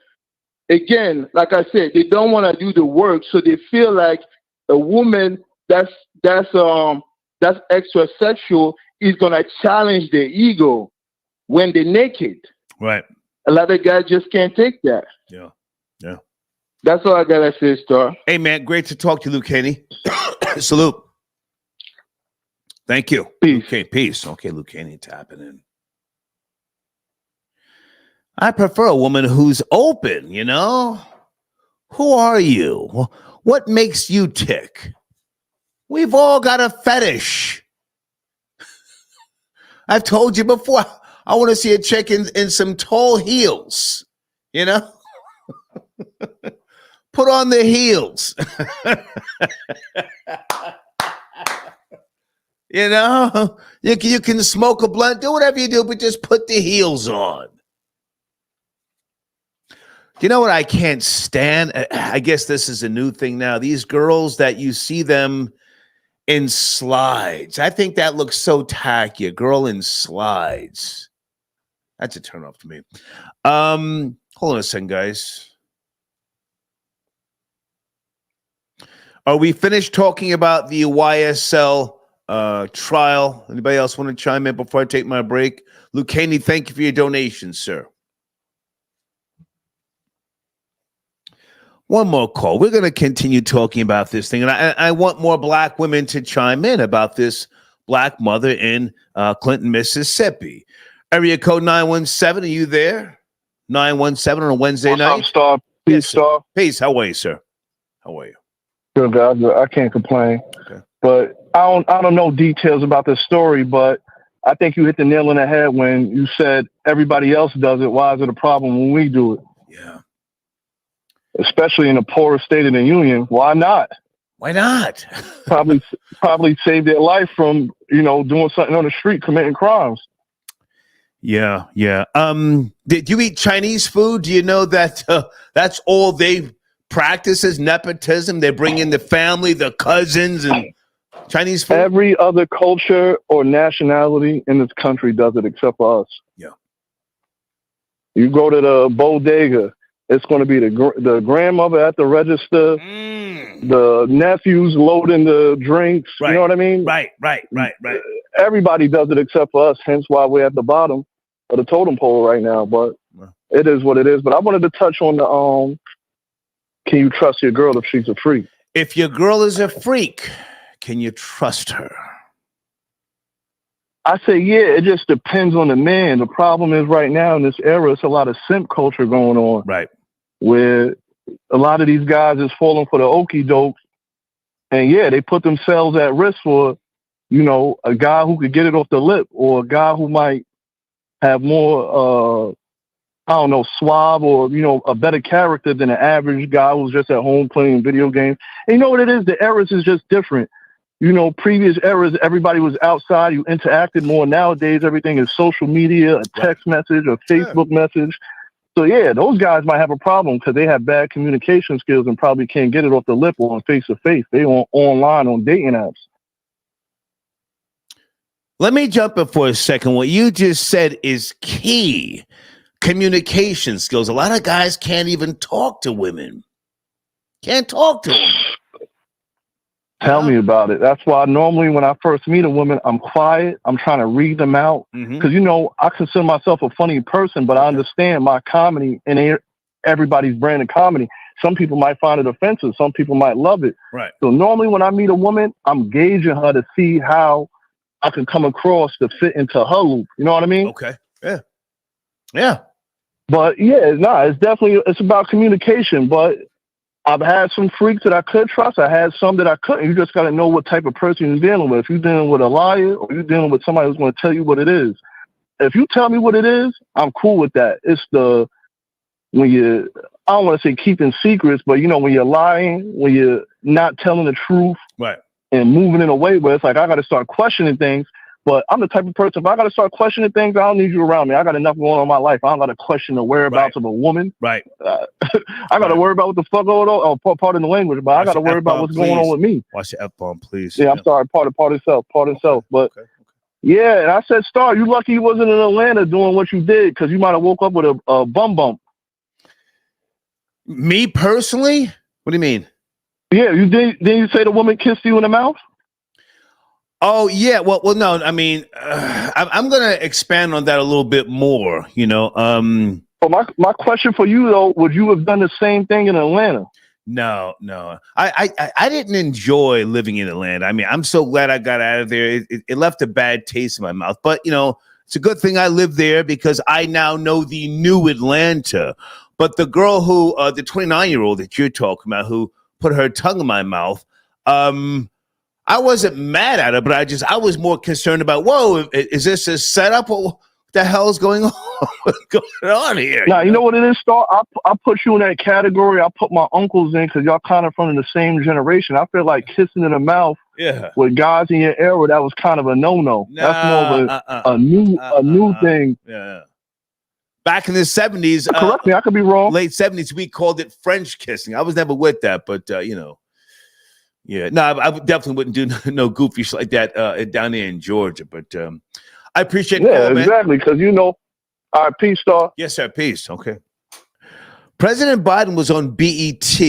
again, like I said, they don't want to do the work, so they feel like a woman that's extra sexual is gonna challenge their ego when they're naked. Right. A lot of guys just can't take that. Yeah. Yeah. That's all I gotta say, Star. Hey man, great to talk to you, Luke Haney. Salute. Thank you. Peace. Okay, peace. Okay, Luke Haney tapping in. I prefer a woman who's open, you know? Who are you? What makes you tick? We've all got a fetish. I've told you before, I want to see a chick in some tall heels, you know? Put on the heels. You know? You can smoke a blunt, do whatever you do, but just put the heels on. You know what I can't stand? I guess this is a new thing now. These girls that you see them in slides. I think that looks so tacky. A girl in slides. That's a turnoff to me. Hold on a second, guys. Are we finished talking about the YSL trial? Anybody else want to chime in before I take my break? Luke Haney, thank you for your donation, sir. One more call. We're going to continue talking about this thing. And I want more black women to chime in about this black mother in Clinton, Mississippi. Area code 917. Are you there? 917 on a Wednesday night. What's up, Star? Peace, Yes, sir. Star. Peace. How are you, sir? How are you? Good, guys. I can't complain. Okay. But I don't know details about this story, but I think you hit the nail on the head when you said everybody else does it. Why is it a problem when we do it? Yeah. Especially in the poorest state of the union. Why not? Why not? probably save their life from, doing something on the street, committing crimes. Yeah, yeah. Did you eat Chinese food? Do you know that that's all they practice is nepotism? They bring in the family, the cousins, and Chinese food? Every other culture or nationality in this country does it except for us. Yeah. You go to the bodega, it's going to be the grandmother at the register, the nephews loading the drinks. Right. You know what I mean? Right. Everybody does it except for us, hence why we're at the bottom of the totem pole right now. But it is what it is. But I wanted to touch on the can you trust your girl if she's a freak? If your girl is a freak, can you trust her? I say, yeah, it just depends on the man. The problem is right now in this era, it's a lot of simp culture going on. Right. Where a lot of these guys is falling for the okie doke. And yeah, they put themselves at risk for, a guy who could get it off the lip or a guy who might have more, suave or, a better character than an average guy who's just at home playing video games. And you know what it is? The eras is just different. Previous eras, everybody was outside. You interacted more. Nowadays, everything is social media, a text message, a Facebook message. So, yeah, those guys might have a problem because they have bad communication skills and probably can't get it off the lip or on face-to-face. They online on dating apps. Let me jump in for a second. What you just said is key. Communication skills. A lot of guys can't even talk to women. Can't talk to them. Tell me about it. That's why normally when I first meet a woman, I'm quiet. I'm trying to read them out. Because, I consider myself a funny person, but I understand my comedy and everybody's brand of comedy. Some people might find it offensive. Some people might love it. Right. So normally when I meet a woman, I'm gauging her to see how I can come across to fit into her loop. You know what I mean? Okay. Yeah. Yeah. But yeah, it's about communication. But I've had some freaks that I could trust. I had some that I couldn't. You just got to know what type of person you're dealing with. If you're dealing with a liar or you're dealing with somebody who's going to tell you what it is. If you tell me what it is, I'm cool with that. It's I don't want to say keeping secrets, but when you're lying, when you're not telling the truth, right, and moving in a way where it's like, I got to start questioning things. But I'm the type of person, if I got to start questioning things, I don't need you around me. I got enough going on in my life. I don't got to question the whereabouts of a woman. Right. I got to worry about what the fuck going on. Oh, pardon the language, but I got to worry about what's going on with me. Watch the F-bomb, please. Yeah, I'm sorry. Pardon self. But yeah, and I said, Star, you lucky you wasn't in Atlanta doing what you did because you might have woke up with a bum bump. Me personally? What do you mean? Yeah, didn't you say the woman kissed you in the mouth? Oh yeah, well, no. I mean, I'm going to expand on that a little bit more. Well, my question for you though: would you have done the same thing in Atlanta? No. I didn't enjoy living in Atlanta. I mean, I'm so glad I got out of there. It left a bad taste in my mouth. But it's a good thing I lived there because I now know the new Atlanta. But the girl who, the 29-year-old that you're talking about, who put her tongue in my mouth, I wasn't mad at her, but I was more concerned about, whoa, is this a setup? What the hell's going on? What's going on here? Now, you know what it is, Star? I'll put you in that category. I'll put my uncles in because y'all kind of from the same generation. I feel like kissing in the mouth with guys in your era, that was kind of a no-no. That's more of a new thing. Yeah. Back in the 70s. Correct me, I could be wrong. Late 70s, we called it French kissing. I was never with that, but, yeah. No, I definitely wouldn't do no goofy shit like that down there in Georgia, but I appreciate it. Yeah, exactly, because all right, peace, Star. Yes, sir, peace. Okay. President Biden was on BET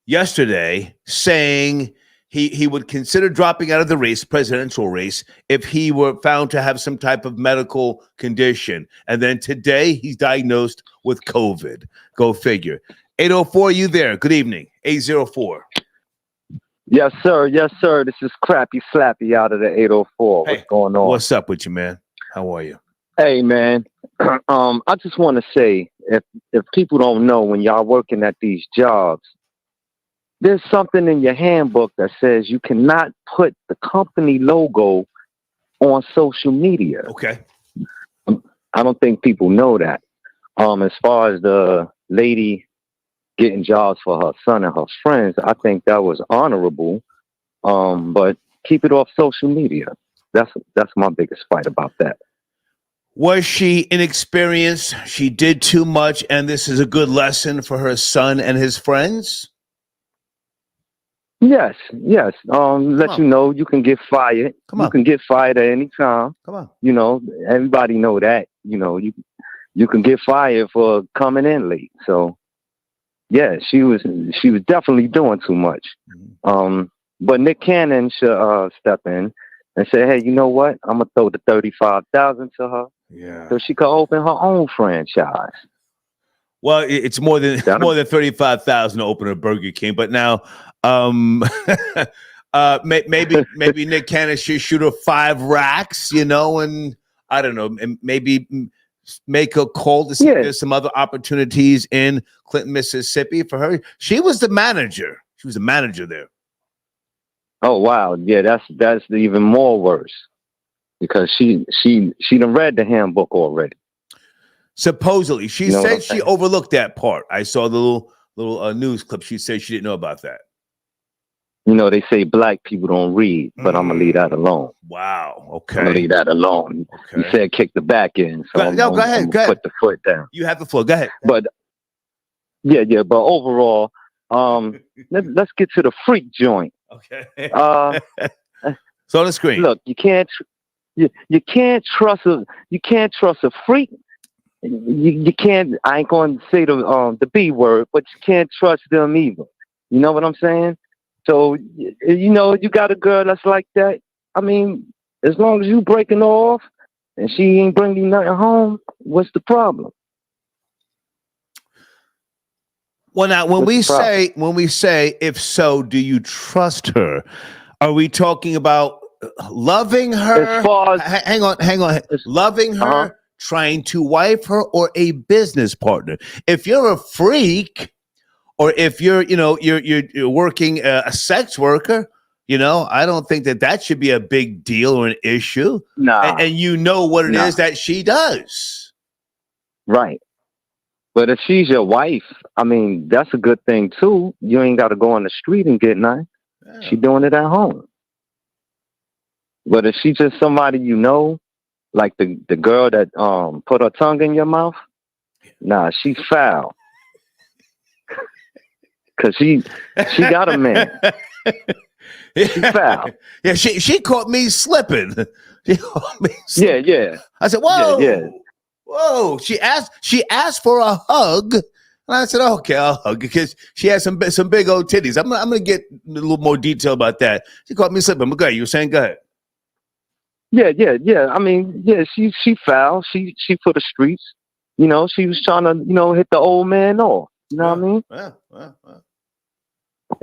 yesterday saying he would consider dropping out of the presidential race, if he were found to have some type of medical condition. And then today he's diagnosed with COVID. Go figure. 804, you there? Good evening. 804. Yes, sir. Yes, sir. This is Crappy Slappy out of the 804. What's going on? What's up with you, man? How are you? Hey, man. I just want to say, if people don't know, when y'all working at these jobs, there's something in your handbook that says you cannot put the company logo on social media. Okay. I don't think people know that. As far as the lady getting jobs for her son and her friends, I think that was honorable. But keep it off social media. That's my biggest fight about that. Was she inexperienced? She did too much, and this is a good lesson for her son and his friends? Yes. Let you know you can get fired. You can get fired at any time. Come on. Everybody know that. You can get fired for coming in late. So yeah, she was definitely doing too much. But Nick Cannon should step in and say, hey, you know what? I'm gonna throw the $35,000 to her. Yeah. So she could open her own franchise. Well, it's more than $35,000 to open a Burger King, but now maybe Nick Cannon should shoot her 5 racks, and I don't know, and maybe make a call to see if there's some other opportunities in Clinton, Mississippi for her. She was the manager. She was the manager there. Oh wow, yeah, that's even more worse because she done read the handbook already. Supposedly, she said she overlooked that part. I saw the little news clip. She said she didn't know about that. They say black people don't read, but I'm gonna leave that alone. Wow. Okay. I'm gonna leave that alone. Okay. You said kick the back end, so go ahead. Put the foot down. You have the floor. Go ahead. But yeah. But overall, let's get to the freak joint. Okay. It's on the screen. Look, you can't trust a freak. You can't. I ain't going to say the B word, but you can't trust them either. You know what I'm saying? So you got a girl that's like that. I mean, as long as you breaking off and she ain't bringing nothing home, what's the problem? Well, now when we say if so, do you trust her? Are we talking about loving her? As far as, hang on. Loving her, trying to wife her, or a business partner? If you're a freak, or if you're working a sex worker, I don't think that should be a big deal or an issue. Nah. And what it is that she does. Right. But if she's your wife, I mean, that's a good thing too. You ain't got to go on the street and get none. Yeah. She doing it at home. But if she's just somebody like the girl that put her tongue in your mouth, nah, she's foul. Cause she got a man. She's foul. Yeah, she caught me slipping. Yeah. I said, whoa. Yeah. Whoa. She asked for a hug. And I said, okay, I'll hug because she has some big old titties. I'm gonna get a little more detail about that. She caught me slipping. But go ahead, you were saying, go ahead. Yeah. I mean, yeah, she foul. She for the streets. You know, she was trying to, hit the old man off. You know what I mean?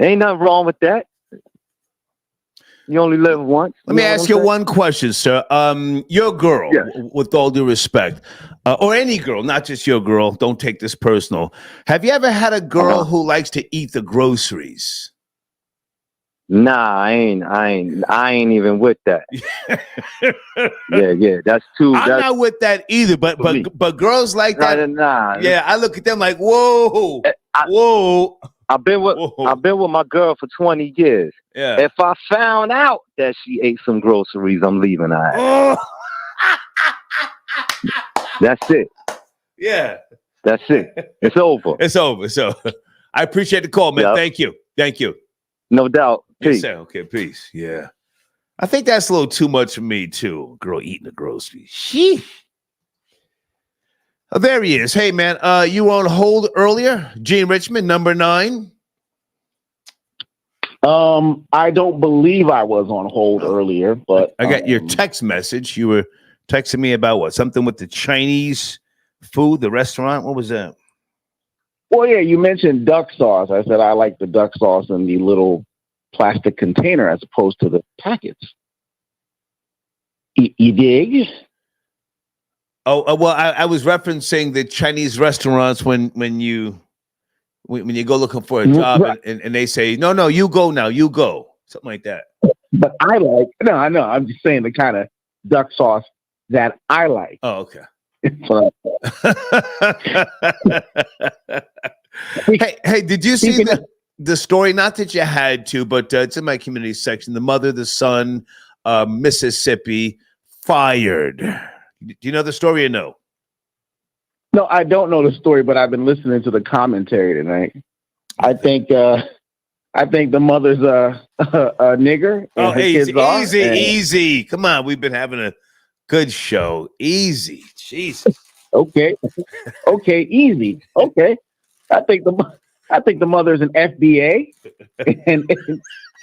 Ain't nothing wrong with that. You only live once. Let me ask you one question, sir. Your girl, with all due respect, or any girl, not just your girl, don't take this personal. Have you ever had a girl who likes to eat the groceries? Nah, I ain't even with that. yeah, that's too. I'm not with that either. But girls like that. Nah. Yeah, I look at them like, whoa, whoa. I've been with my girl for 20 years. Yeah. If I found out that she ate some groceries, I'm leaving her. Oh. That's it. Yeah. That's it. It's over. It's over. So I appreciate the call, man. Yep. Thank you. No doubt. Peace. Okay, peace. Yeah. I think that's a little too much for me, too. Girl eating the groceries. Sheesh. Oh, there he is. Hey, man, you were on hold earlier. Gene Richmond, number 9. I don't believe I was on hold earlier, but I got your text message. You were texting me about what? Something with the Chinese food, the restaurant? What was that? Well, yeah, you mentioned duck sauce. I said I like the duck sauce in the little plastic container as opposed to the packets. You dig? Oh, well, I was referencing the Chinese restaurants when you go looking for a job and they say, no, you go now, you go. Something like that. But I know. I'm just saying the kind of duck sauce that I like. Oh, okay. hey, did you see the story? Not that you had to, but it's in my community section. The mother, the son, Mississippi, fired. Do you know the story or no? No, I don't know the story, but I've been listening to the commentary tonight. I think the mother's a nigger. Oh, easy. Come on, we've been having a good show. Easy, Jesus. Okay, easy. Okay, I think the mother's an FBA,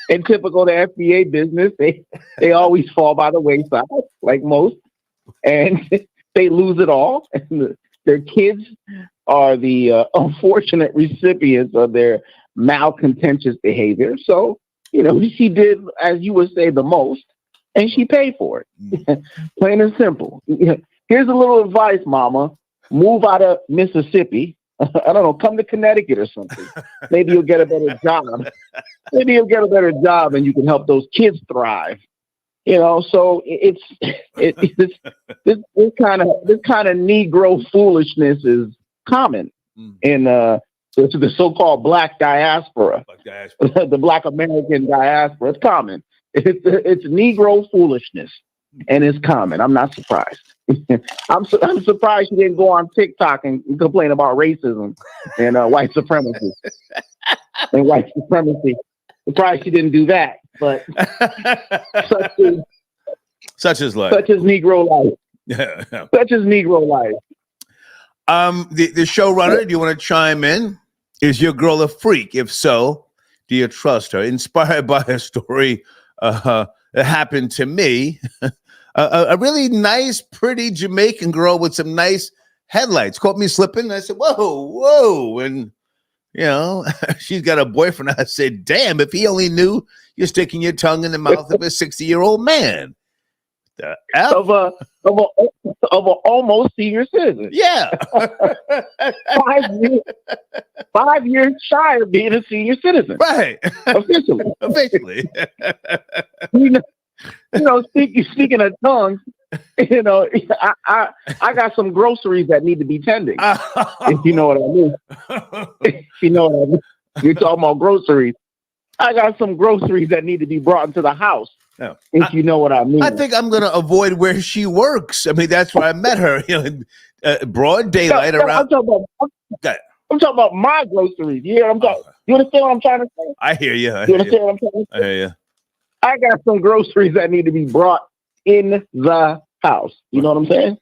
and typical the FBA business, they always fall by the wayside, like most. And they lose it all. And their kids are the unfortunate recipients of their malcontentious behavior. So, she did, as you would say, the most, and she paid for it. Plain and simple. Here's a little advice, Mama. Move out of Mississippi. I don't know, come to Connecticut or something. Maybe you'll get a better job. And you can help those kids thrive. So it's this kind of Negro foolishness is common in the so-called Black diaspora, the Black American diaspora. It's common. It's Negro foolishness, and it's common. I'm not surprised. I'm surprised she didn't go on TikTok and complain about racism and white supremacy Surprised she didn't do that, but such is life. Such is Negro life. Yeah. Such is Negro life. The showrunner, do you want to chime in? Is your girl a freak? If so, do you trust her? Inspired by a story that happened to me. A really nice, pretty Jamaican girl with some nice headlights caught me slipping. I said, whoa. And, she's got a boyfriend. I said, damn, if he only knew you're sticking your tongue in the mouth of a 60-year-old man. Of a almost senior citizen. Yeah. 5 years shy of being a senior citizen. Right. Officially. Speaking of tongues, I got some groceries that need to be tending. If you know what I mean. You're talking about groceries. I got some groceries that need to be brought into the house. No. If you know what I mean. I think I'm going to avoid where she works. I mean, that's where I met her. In broad daylight around. I'm talking about my groceries. You understand what I'm trying to say? I hear you. You understand what I'm trying to say? I hear you. I got some groceries that need to be brought in the house. You know what I'm saying?